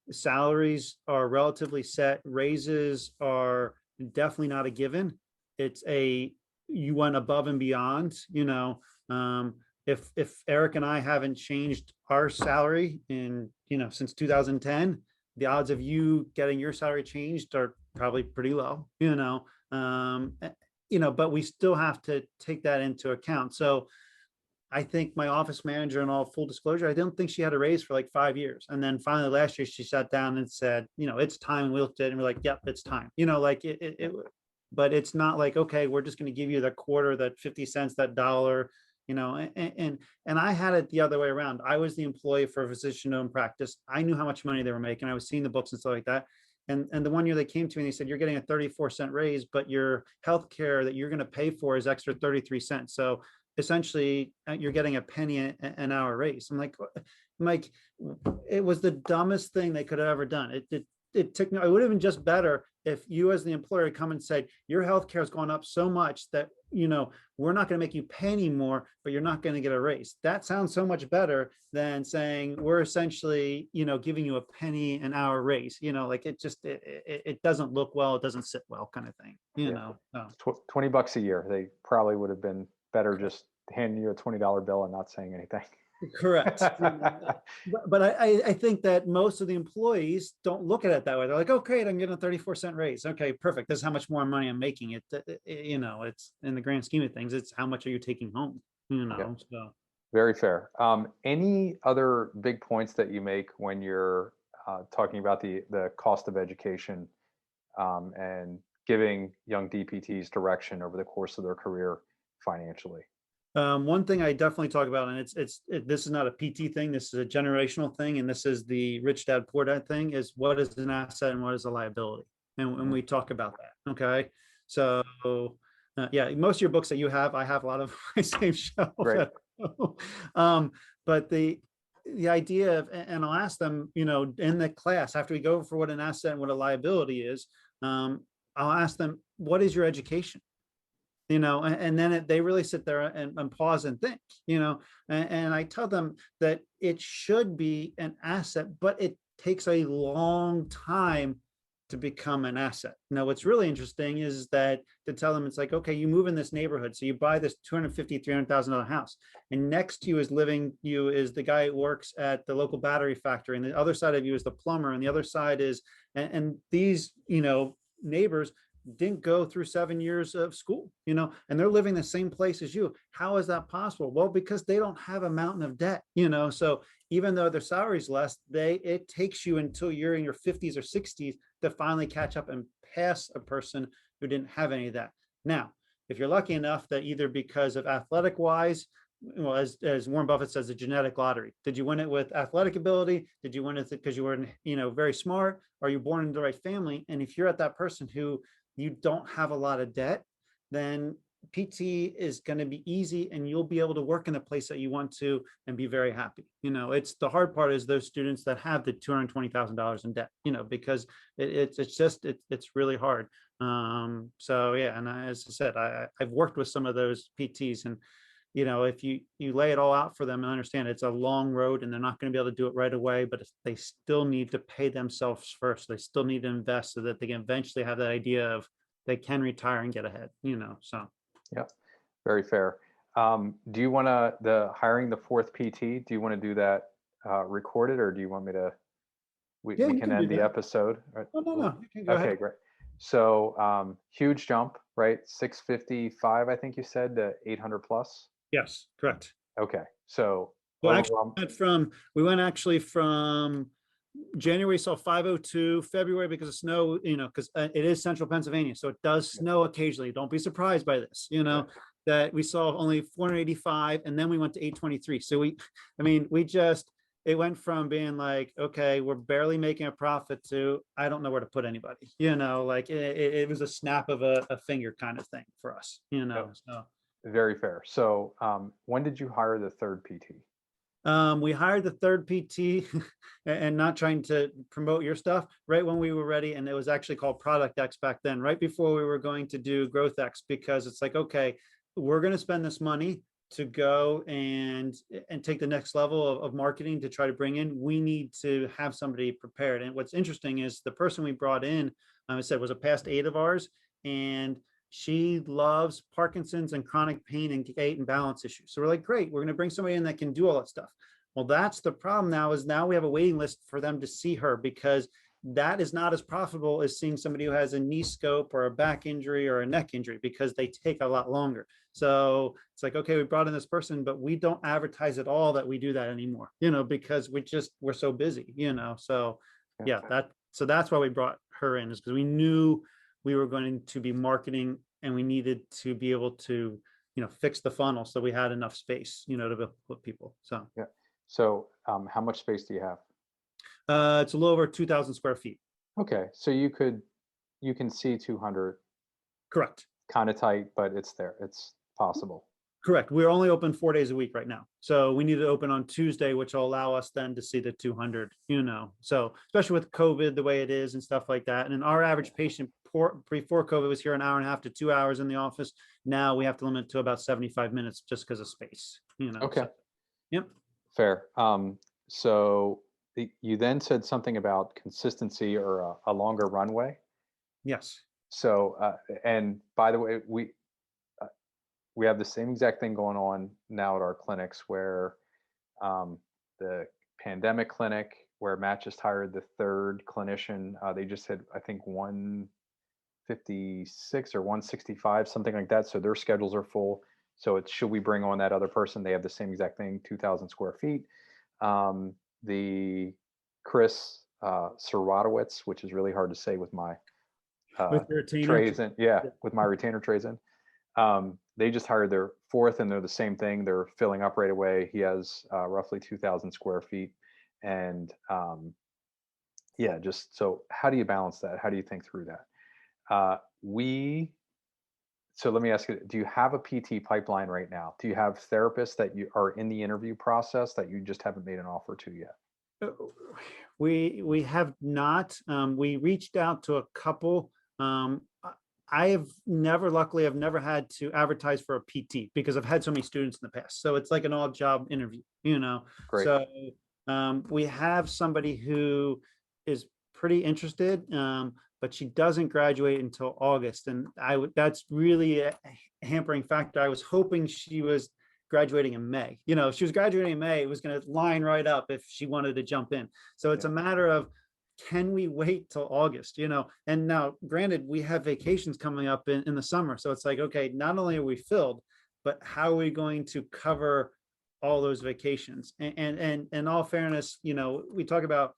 salaries are relatively set. Raises are definitely not a given. It's you went above and beyond, if Eric and I haven't changed our salary in, since 2010, the odds of you getting your salary changed are probably pretty low, but we still have to take that into account. So I think my office manager, in all full disclosure, I don't think she had a raise for like 5 years. And then finally last year she sat down and said, it's time. We looked at it and we're like, yep, it's time, but it's not like, okay, we're just going to give you the quarter, that 50 cents, that dollar, and I had it the other way around. I was the employee for a physician-owned practice. I knew how much money they were making. I was seeing the books and stuff like that. And the one year they came to me and they said, you're getting a 34-cent raise, but your healthcare that you're going to pay for is extra 33 cents. So essentially you're getting a penny an hour raise. I'm like, it was the dumbest thing they could have ever done. It took me, it would have been just better if you as the employer come and said, your healthcare has gone up so much that, we're not going to make you pay anymore, but you're not going to get a raise. That sounds so much better than saying we're essentially, giving you a penny an hour raise, like it doesn't look well. It doesn't sit well, kind of thing, $20 a year. They probably would have been better just handing you a $20 bill and not saying anything. Correct. But I think that most of the employees don't look at it that way. They're like, oh, great, I'm getting a 34-cent raise. Okay, perfect. This is how much more money I'm making. It's in the grand scheme of things, it's how much are you taking home, so. Very fair. Any other big points that you make when you're talking about the cost of education and giving young DPTs direction over the course of their career financially? One thing I definitely talk about, and this is not a PT thing, this is a generational thing, and this is the rich dad, poor dad thing, is what is an asset and what is a liability. And we talk about that. Okay. So yeah, most of your books that you have, I have a lot of my same shelf. Right. But the idea of, and I'll ask them, in the class, after we go over for what an asset and what a liability is, I'll ask them, what is your education? And then they really sit there and pause and think, and I tell them that it should be an asset, but it takes a long time to become an asset. Now, what's really interesting is that to tell them, it's like, okay, you move in this neighborhood. So you buy this $250,000, $300,000 house, and next to you is the guy who works at the local battery factory. And the other side of you is the plumber. And the other side is, and these, neighbors, didn't go through 7 years of school, and they're living the same place as you. How is that possible? Well, because they don't have a mountain of debt, so even though their salary's less, it takes you until you're in your 50s or 60s to finally catch up and pass a person who didn't have any of that. Now, if you're lucky enough that either because of athletic wise, well, as Warren Buffett says, the genetic lottery. Did you win it with athletic ability? Did you win it because you were, very smart? Are you born into the right family? And if you're at that person who you don't have a lot of debt, then PT is going to be easy, and you'll be able to work in the place that you want to and be very happy. It's the hard part is those students that have the $220,000 in debt, because it's really hard. So yeah, and as I said, I've worked with some of those PTs, and if you lay it all out for them and understand it's a long road and they're not going to be able to do it right away, but they still need to pay themselves first. They still need to invest so that they can eventually have that idea of they can retire and get ahead, so. Yeah, very fair. Do you want to, hiring the fourth PT, do you want to do that recorded, or do you want me to, we can end the episode? No, you can go ahead. Okay, great. So huge jump, right? 655, I think you said, to 800 plus. Yes, correct. Okay, so well, actually, we went actually from January, saw 502. February, because of snow, because it is central Pennsylvania, so it does snow occasionally. Don't be surprised by this, that we saw only 485, and then we went to 823. So it went from being like, okay, we're barely making a profit, to I don't know where to put anybody, it was a snap of a finger kind of thing for us, so. Very fair. So when did you hire the third PT? We hired the third PT and not trying to promote your stuff, right when we were ready. And it was actually called Product X back then, right before we were going to do Growth X, because it's like, okay, we're going to spend this money to go and take the next level of marketing to try to bring in. We need to have somebody prepared. And what's interesting is the person we brought in, I said, was a past aide of ours, and she loves Parkinson's and chronic pain and gait and balance issues. So we're like, great, we're going to bring somebody in that can do all that stuff. Well, that's the problem now, is now we have a waiting list for them to see her, because that is not as profitable as seeing somebody who has a knee scope or a back injury or a neck injury, because they take a lot longer. So it's like, okay, we brought in this person, but we don't advertise at all that we do that anymore, because we're so busy, so yeah, that's why we brought her in, is because we knew we were going to be marketing, and we needed to be able to, fix the funnel so we had enough space, to put people. So yeah. So how much space do you have? It's a little over 2,000 square feet. Okay, so you can see 200. Correct. Kind of tight, but it's there. It's possible. Correct. We're only open 4 days a week right now. So we need to open on Tuesday, which will allow us then to see the 200, so especially with COVID, the way it is and stuff like that. And our average patient before COVID was here an hour and a half to 2 hours in the office. Now we have to limit to about 75 minutes just because of space, Okay. So, yep. Fair. So you then said something about consistency or a longer runway. Yes. So, and by the way, we have the same exact thing going on now at our clinics, where the pandemic clinic, where Matt just hired the third clinician, they just had, I think, 156 or 165, something like that. So their schedules are full. So it's, should we bring on that other person? They have the same exact thing, 2,000 square feet. The Chris Gordos, which is really hard to say with my trays in, with my retainer trays in. They just hired their fourth, and they're the same thing. They're filling up right away. He has roughly 2,000 square feet. And just so how do you balance that? How do you think through that? So let me ask you, do you have a PT pipeline right now? Do you have therapists that you are in the interview process that you just haven't made an offer to yet? We have not. We reached out to a couple. Luckily, I've never had to advertise for a PT, because I've had so many students in the past. So it's like an all job interview, Great. So we have somebody who is pretty interested, but she doesn't graduate until August. And that's really a hampering factor. I was hoping she was graduating in May. If she was graduating in May, it was going to line right up if she wanted to jump in. So it's a matter of can we wait till August? And now granted, we have vacations coming up in the summer. So it's like, okay, not only are we filled, but how are we going to cover all those vacations? And in all fairness, we talk about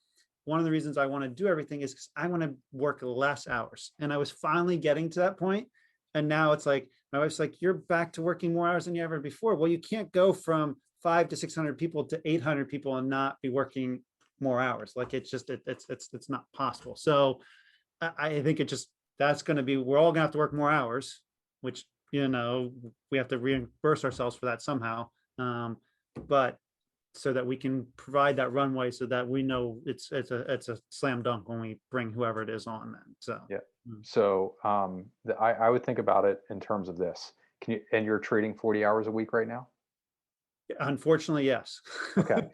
one of the reasons I want to do everything is because I want to work less hours. And I was finally getting to that point. And now it's like, my wife's like, you're back to working more hours than you ever before. Well, you can't go from 500 to 600 people to 800 people and not be working more hours. Like it's just, it's not possible. So I think that's going to be, we're all gonna have to work more hours, which, we have to reimburse ourselves for that somehow. But so that we can provide that runway so that we know it's a slam dunk when we bring whoever it is on then. So, Yeah. So I would think about it in terms of this. And you're trading 40 hours a week right now? unfortunately, yes. Okay.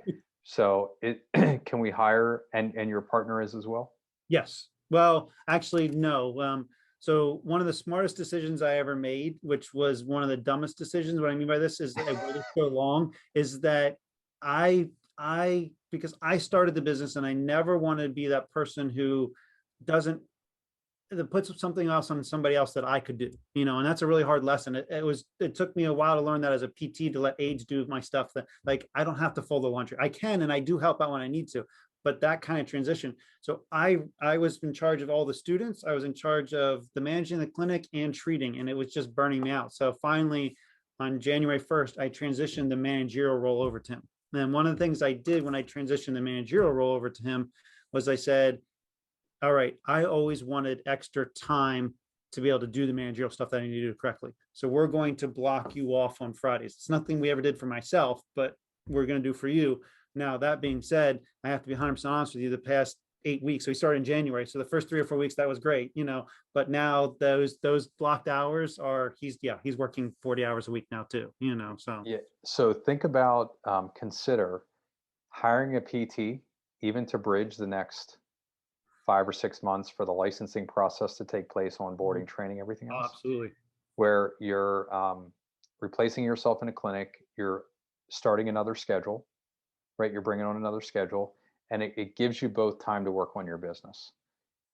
So can we hire and your partner is as well? Yes. Well, actually, no. So one of the smartest decisions I ever made, which was one of the dumbest decisions, what I mean by this is I waited so long, is that because I started the business and I never wanted to be that person who doesn't that puts something else on somebody else that I could do, and that's a really hard lesson. It took me a while to learn that as a PT, to let aides do my stuff, that like, I don't have to fold the laundry. I can, and I do help out when I need to, but that kind of transition. So I was in charge of all the students. I was in charge of the managing the clinic and treating, and it was just burning me out. So finally on January 1st, I transitioned the managerial role over to him. And one of the things I did when I transitioned the managerial role over to him was I said, all right, I always wanted extra time to be able to do the managerial stuff that I need to do correctly. So we're going to block you off on Fridays. It's nothing we ever did for myself, but we're going to do for you. Now, that being said, I have to be 100% honest with you. The past 8 weeks, so we started in January. So the first 3 or 4 weeks, that was great, but now those blocked hours he's working 40 hours a week now too, so. Yeah. So think about, consider hiring a PT, even to bridge the next 5 or 6 months for the licensing process to take place, onboarding, training, everything else, Absolutely. where you're replacing yourself in a clinic, you're starting another schedule, right? You're bringing on another schedule, and it gives you both time to work on your business.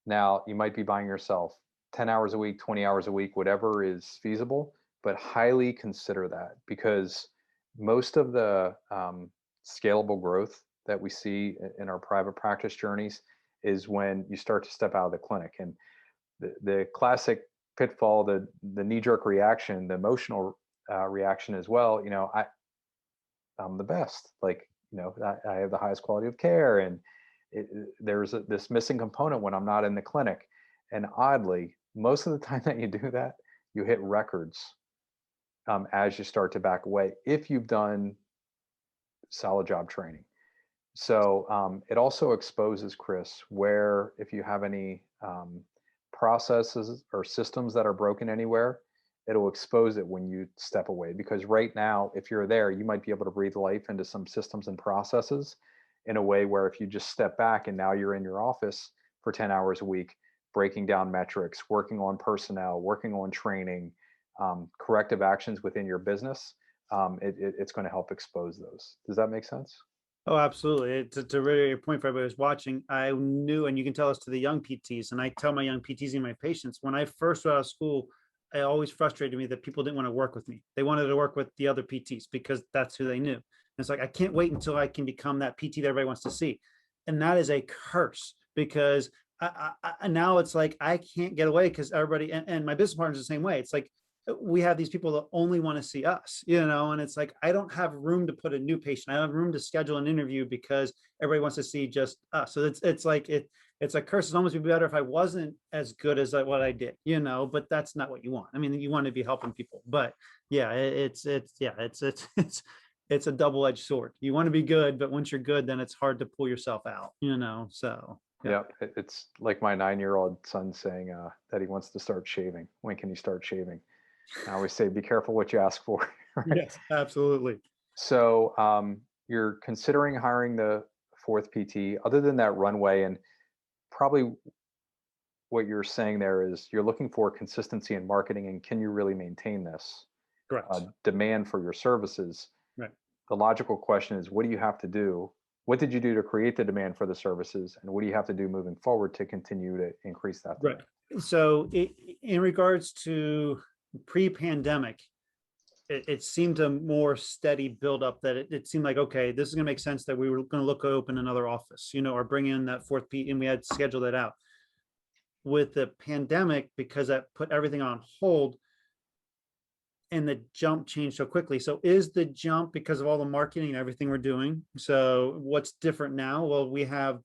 Now, you might be buying yourself 10 hours a week, 20 hours a week, whatever is feasible, but highly consider that, because most of the scalable growth that we see in our private practice journeys is when you start to step out of the clinic. And the classic pitfall, the knee-jerk reaction, the emotional reaction as well, I'm the best. Like, I have the highest quality of care, and there's this missing component when I'm not in the clinic. And oddly, most of the time that you do that, you hit records as you start to back away, if you've done solid job training. So it also exposes, Chris, where if you have any processes or systems that are broken anywhere, it'll expose it when you step away. Because right now, if you're there, you might be able to breathe life into some systems and processes in a way where if you just step back and now you're in your office for 10 hours a week, breaking down metrics, working on personnel, working on training, corrective actions within your business, it's going to help expose those. Does that make sense? Oh, absolutely. To really your point for everybody who's watching, I knew, and you can tell this to the young PTs, and I tell my young PTs and my patients, when I first got out of school, it always frustrated me that people didn't want to work with me. They wanted to work with the other PTs because that's who they knew. And it's like, I can't wait until I can become that PT that everybody wants to see. And that is a curse, because now it's like, I can't get away because everybody, and my business partners the same way. It's like, we have these people that only want to see us, and it's like, I don't have room to put a new patient. I don't have room to schedule an interview because everybody wants to see just us. So it's like, it's a curse. It's almost be better if I wasn't as good as what I did, but that's not what you want. I mean, you want to be helping people, but yeah, it's a double-edged sword. You want to be good, but once you're good, then it's hard to pull yourself out, so. Yeah, it's like my 9-year-old son saying that he wants to start shaving. When can you start shaving? I always say, be careful what you ask for. Right? Yes, absolutely. So you're considering hiring the fourth PT. Other than that runway, and probably what you're saying there is you're looking for consistency in marketing, and can you really maintain this Correct. demand for your services? Right. The logical question is, what do you have to do what did you do to create the demand for the services, and what do you have to do moving forward to continue to increase that Right. demand? So in regards to pre-pandemic, it seemed a more steady build up that it seemed like, okay, this is going to make sense that we were going to look to open another office, or bring in that fourth P, and we had scheduled that out. With the pandemic, because that put everything on hold, and the jump changed so quickly. So is the jump because of all the marketing and everything we're doing? So what's different now? Well, we have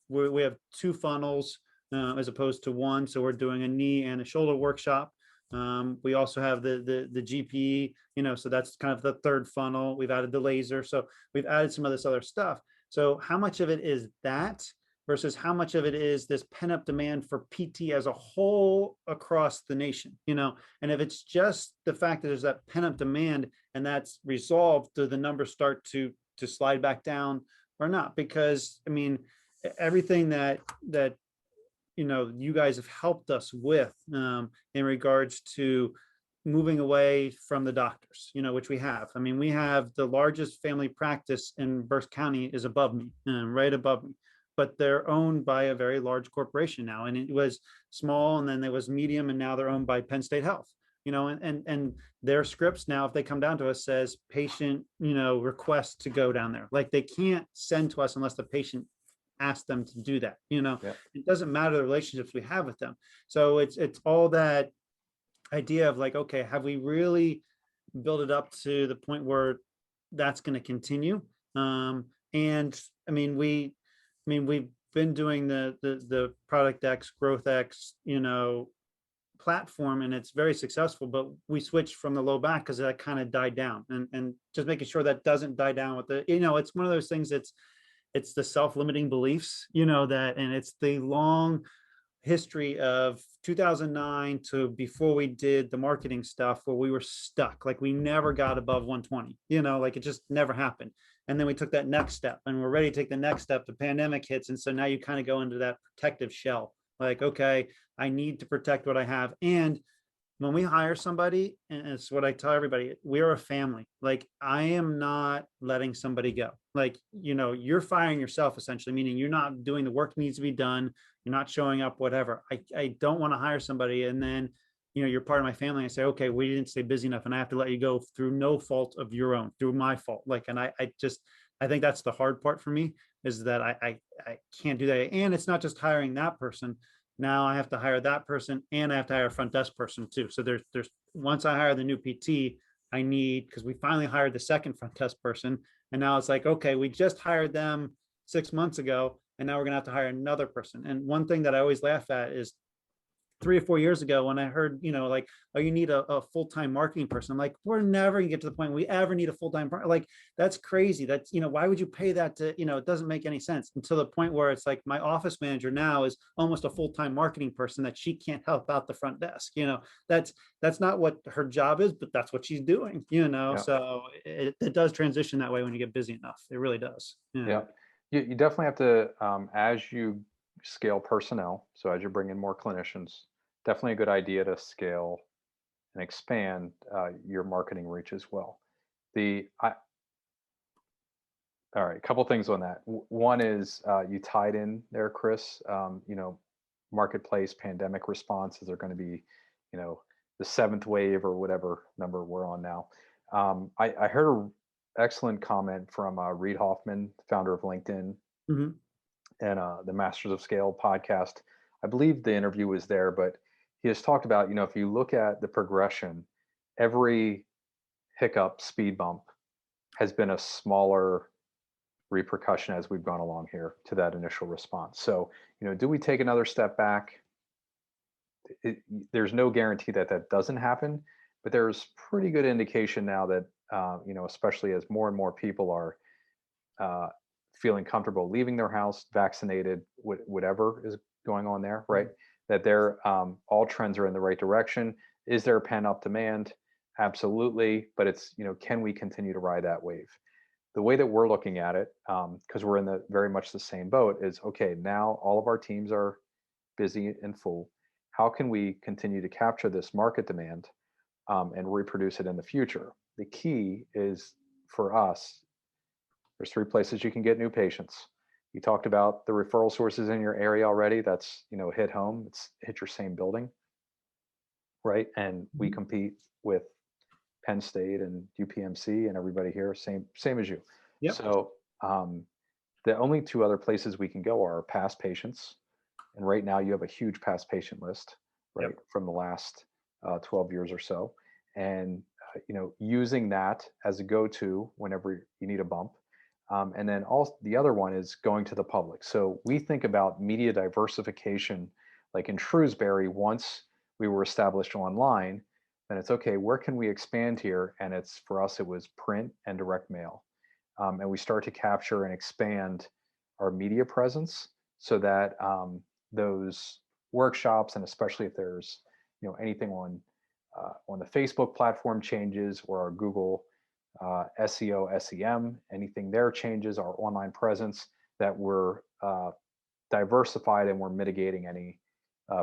two funnels as opposed to one. So we're doing a knee and a shoulder workshop. We also have the GPE, so that's kind of the third funnel. We've added the laser. So we've added some of this other stuff. So how much of it is that versus how much of it is this pent-up demand for PT as a whole across the nation? And if it's just the fact that there's that pent-up demand and that's resolved, do the numbers start to slide back down or not? Because I mean, everything that you guys have helped us with in regards to moving away from the doctors, which we have. I mean, we have the largest family practice in Berks County is above me, right above me, but they're owned by a very large corporation now. And it was small, and then there was medium, and now they're owned by Penn State Health. And their scripts now, if they come down to us, says patient, request to go down there. Like, they can't send to us unless the patient ask them to do that. Yeah. It doesn't matter the relationships we have with them. So it's all that idea of like, okay, have we really built it up to the point where that's going to continue? And I mean, we've been doing the Product X, Growth X, platform, and it's very successful, but we switched from the low back because that kind of died down, and just making sure that doesn't die down with it's one of those things that's, it's the self-limiting beliefs, that, and it's the long history of 2009 to before we did the marketing stuff where we were stuck. Like, we never got above 120, like it just never happened. And then we took that next step, and we're ready to take the next step. The pandemic hits. And so now you kind of go into that protective shell. Like, okay, I need to protect what I have. And when we hire somebody, and it's what I tell everybody, we're a family. Like, I am not letting somebody go. Like, you're firing yourself, essentially, meaning you're not doing the work that needs to be done. You're not showing up, whatever. I don't want to hire somebody, and then, you're part of my family. I say, okay, we didn't stay busy enough, and I have to let you go through no fault of your own, through my fault. Like, and I think that's the hard part for me, is that I can't do that. And it's not just hiring that person. Now I have to hire that person, and I have to hire a front desk person too. So there's once I hire the new PT, I need, because we finally hired the second front desk person, and now it's like, okay, we just hired them 6 months ago, and now we're gonna have to hire another person. And one thing that I always laugh at is 3 or 4 years ago when I heard, like, oh, you need a full-time marketing person. I'm like, we're never gonna get to the point we ever need a full-time, like, that's crazy. That's, why would you pay that to, it doesn't make any sense, until the point where it's like my office manager now is almost a full-time marketing person that she can't help out the front desk. That's not what her job is, but that's what she's doing, Yeah. so it does transition that way when you get busy enough. It really does. Yeah. You definitely have to, as you scale personnel, so as you bring in more clinicians, definitely a good idea to scale and expand your marketing reach as well. All right, a couple things on that. One is you tied in there, Chris. Marketplace pandemic responses are going to be, the seventh wave or whatever number we're on now. I heard an excellent comment from Reid Hoffman, founder of LinkedIn, Mhm. and the Masters of Scale podcast. I believe the interview was there, but he has talked about, if you look at the progression, every hiccup, speed bump has been a smaller repercussion as we've gone along here to that initial response. So, do we take another step back? There's no guarantee that that doesn't happen, but there's pretty good indication now that, especially as more and more people are feeling comfortable leaving their house, vaccinated, whatever is going on there, right? That they're all trends are in the right direction. Is there pent-up demand? Absolutely, but it's, can we continue to ride that wave? The way that we're looking at it, because we're in the very much the same boat, is okay. Now all of our teams are busy and full. How can we continue to capture this market demand and reproduce it in the future? The key is for us. There's three places you can get new patients. You talked about the referral sources in your area already. That's, hit home. It's hit your same building, right? And we Mhm. compete with Penn State and UPMC and everybody here, same as you. Yep. So the only two other places we can go are past patients. And right now you have a huge past patient list, right, Yep. from the last 12 years or so. And, using that as a go-to whenever you need a bump. And then also the other one is going to the public. So we think about media diversification, like in Shrewsbury, once we were established online, then it's okay, where can we expand here? And it's, for us, it was print and direct mail. And we start to capture and expand our media presence so that those workshops, and especially if there's anything on the Facebook platform changes, or our Google SEO, SEM, anything there changes, our online presence, that we're diversified and we're mitigating any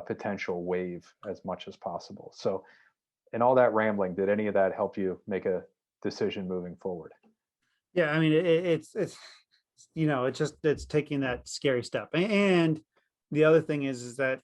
potential wave as much as possible. So, in all that rambling, did any of that help you make a decision moving forward? Yeah, I mean, it's it's taking that scary step. And the other thing is that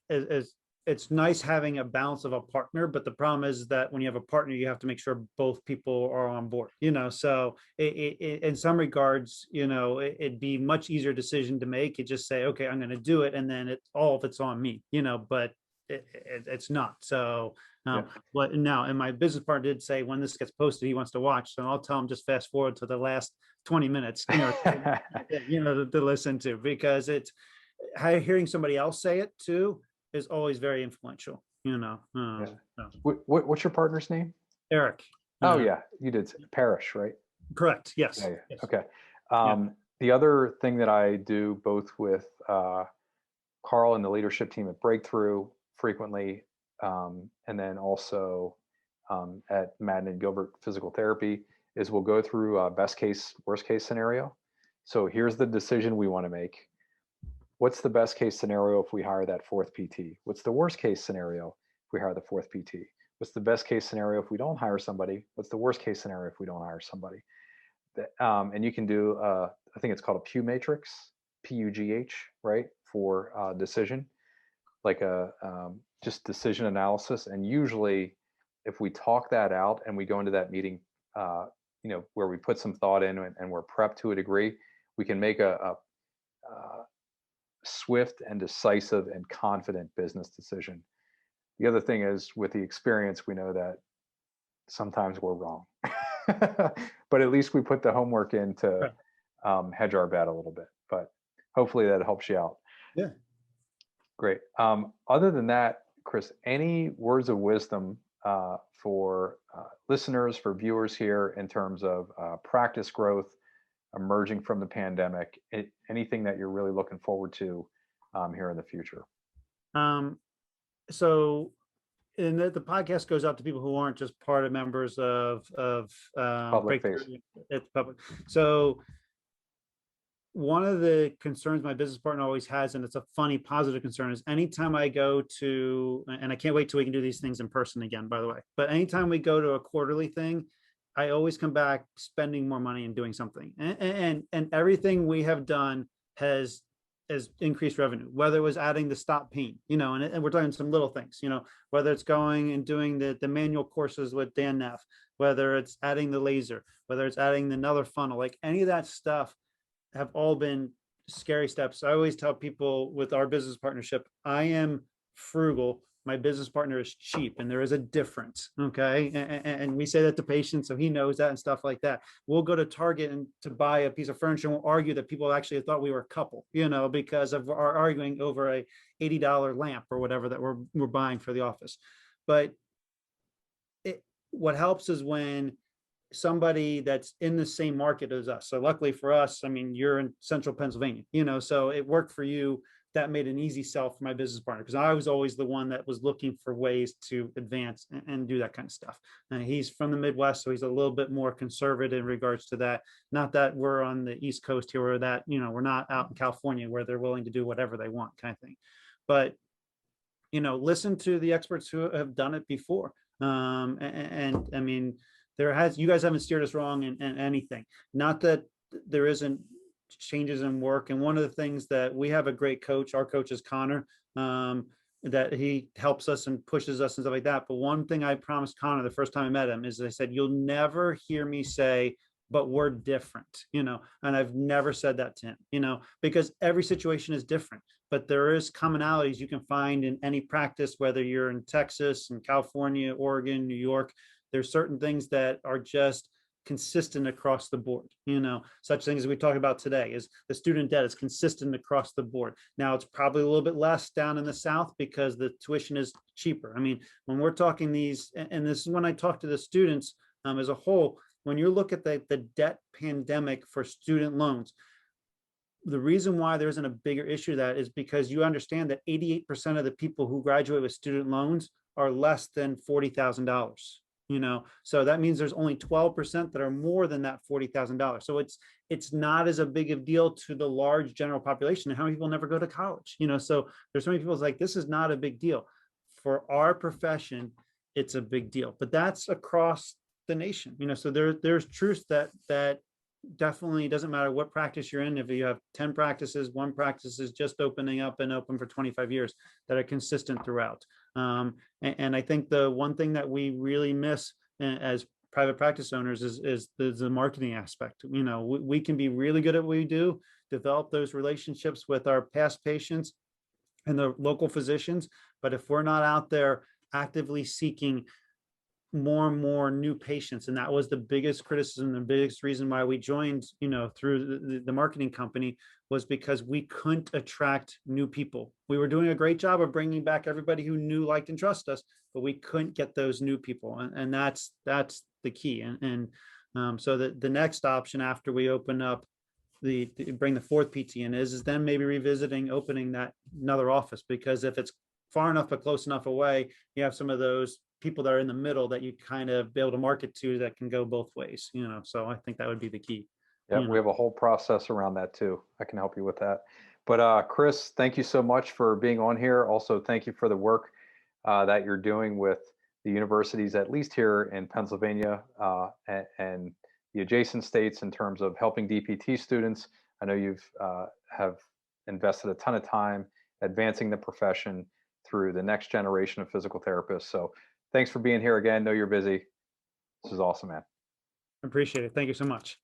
it's nice having a balance of a partner, but the problem is that when you have a partner, you have to make sure both people are on board. So in some regards, it'd be much easier decision to make. You just say, okay, I'm going to do it, and then all of it's on me. But it's not. So Yeah. but now, and my business partner did say when this gets posted, he wants to watch. So I'll tell him just fast forward to the last 20 minutes, to listen to, because it's hearing somebody else say it too is always very influential. Yeah. So. What's your partner's name? Eric. Oh yeah, you did Parrish, right? Correct. Yeah, Yes. yeah. Yes. Okay. Yeah. The other thing that I do, both with Carl and the leadership team at Breakthrough frequently, and then also at Madden and Gilbert Physical Therapy, is we'll go through best case, worst case scenario. So here's the decision we want to make. What's the best case scenario if we hire that fourth PT? What's the worst case scenario if we hire the fourth PT? What's the best case scenario if we don't hire somebody? What's the worst case scenario if we don't hire somebody? And you can do, I think it's called a Pew matrix, PUGH, right, for decision, like a just decision analysis. And usually, if we talk that out and we go into that meeting, where we put some thought in, and we're prepped to a degree, we can make a swift and decisive and confident business decision. The other thing is, with the experience, we know that sometimes we're wrong, but at least we put the homework in to hedge our bet a little bit. But hopefully that helps you out. Yeah. Great. Other than that, Chris, any words of wisdom for listeners, for viewers here, in terms of practice growth, emerging from the pandemic, anything that you're really looking forward to here in the future? So, and the podcast goes out to people who aren't just part of members of Public Breakthrough. face. It's public. So one of the concerns my business partner always has, and it's a funny positive concern, is anytime I go to, and I can't wait till we can do these things in person again, by the way, but anytime we go to a quarterly thing, I always come back spending more money and doing something. And everything we have done has increased revenue, whether it was adding the stop pain, and we're talking some little things, whether it's going and doing the manual courses with Dan Neff, whether it's adding the laser, whether it's adding another funnel, like any of that stuff have all been scary steps. I always tell people with our business partnership, I am frugal. My business partner is cheap, and there is a difference. Okay. And we say that to patients, so he knows that and stuff like that. We'll go to Target and to buy a piece of furniture, and we'll argue that people actually thought we were a couple, because of our arguing over a $80 lamp or whatever that we're buying for the office. But what helps is when somebody that's in the same market as us. So luckily for us, I mean, you're in central Pennsylvania, so it worked for you. That made an easy sell for my business partner, because I was always the one that was looking for ways to advance and do that kind of stuff. And he's from the Midwest, so he's a little bit more conservative in regards to that. Not that we're on the East Coast here, or that, we're not out in California where they're willing to do whatever they want, kind of thing. But, listen to the experts who have done it before. And I mean, you guys haven't steered us wrong in anything. Not that there isn't changes in work. And one of the things that we have a great coach, our coach is Connor, that he helps us and pushes us and stuff like that. But one thing I promised Connor the first time I met him is I said, you'll never hear me say, but we're different, and I've never said that to him, because every situation is different, but there is commonalities you can find in any practice, whether you're in Texas and California, Oregon, New York. There's certain things that are just consistent across the board. Such things as we talk about today is the student debt is consistent across the board. Now it's probably a little bit less down in the South because the tuition is cheaper. I mean, when we're talking these, and this is when I talk to the students as a whole, when you look at the debt pandemic for student loans, the reason why there isn't a bigger issue to that is because you understand that 88% of the people who graduate with student loans are less than $40,000. So that means there's only 12% that are more than that $40,000. So it's not as a big of deal to the large general population. And how many people never go to college? So there's so many people like, this is not a big deal. For our profession, it's a big deal, but that's across the nation. So there's truths that definitely doesn't matter what practice you're in. If you have 10 practices, one practice is just opening up and open for 25 years, that are consistent throughout. And I think the one thing that we really miss as private practice owners is the marketing aspect. We can be really good at what we do, develop those relationships with our past patients and the local physicians, but if we're not out there actively seeking more and more new patients, and that was the biggest criticism, the biggest reason why we joined through the marketing company, was because we couldn't attract new people. We were doing a great job of bringing back everybody who knew, liked, and trust us, but we couldn't get those new people, and that's the key. So the next option after we open up bring the fourth PT in is then maybe revisiting opening that another office, because if it's far enough but close enough away, you have some of those people that are in the middle that you kind of be able to market to that can go both ways. So I think that would be the key. Yeah, we have a whole process around that too. I can help you with that. But Chris, thank you so much for being on here. Also, thank you for the work that you're doing with the universities, at least here in Pennsylvania and the adjacent states, in terms of helping DPT students. I know you've have invested a ton of time advancing the profession through the next generation of physical therapists. So thanks for being here again. I know you're busy. This is awesome, man. Appreciate it. Thank you so much.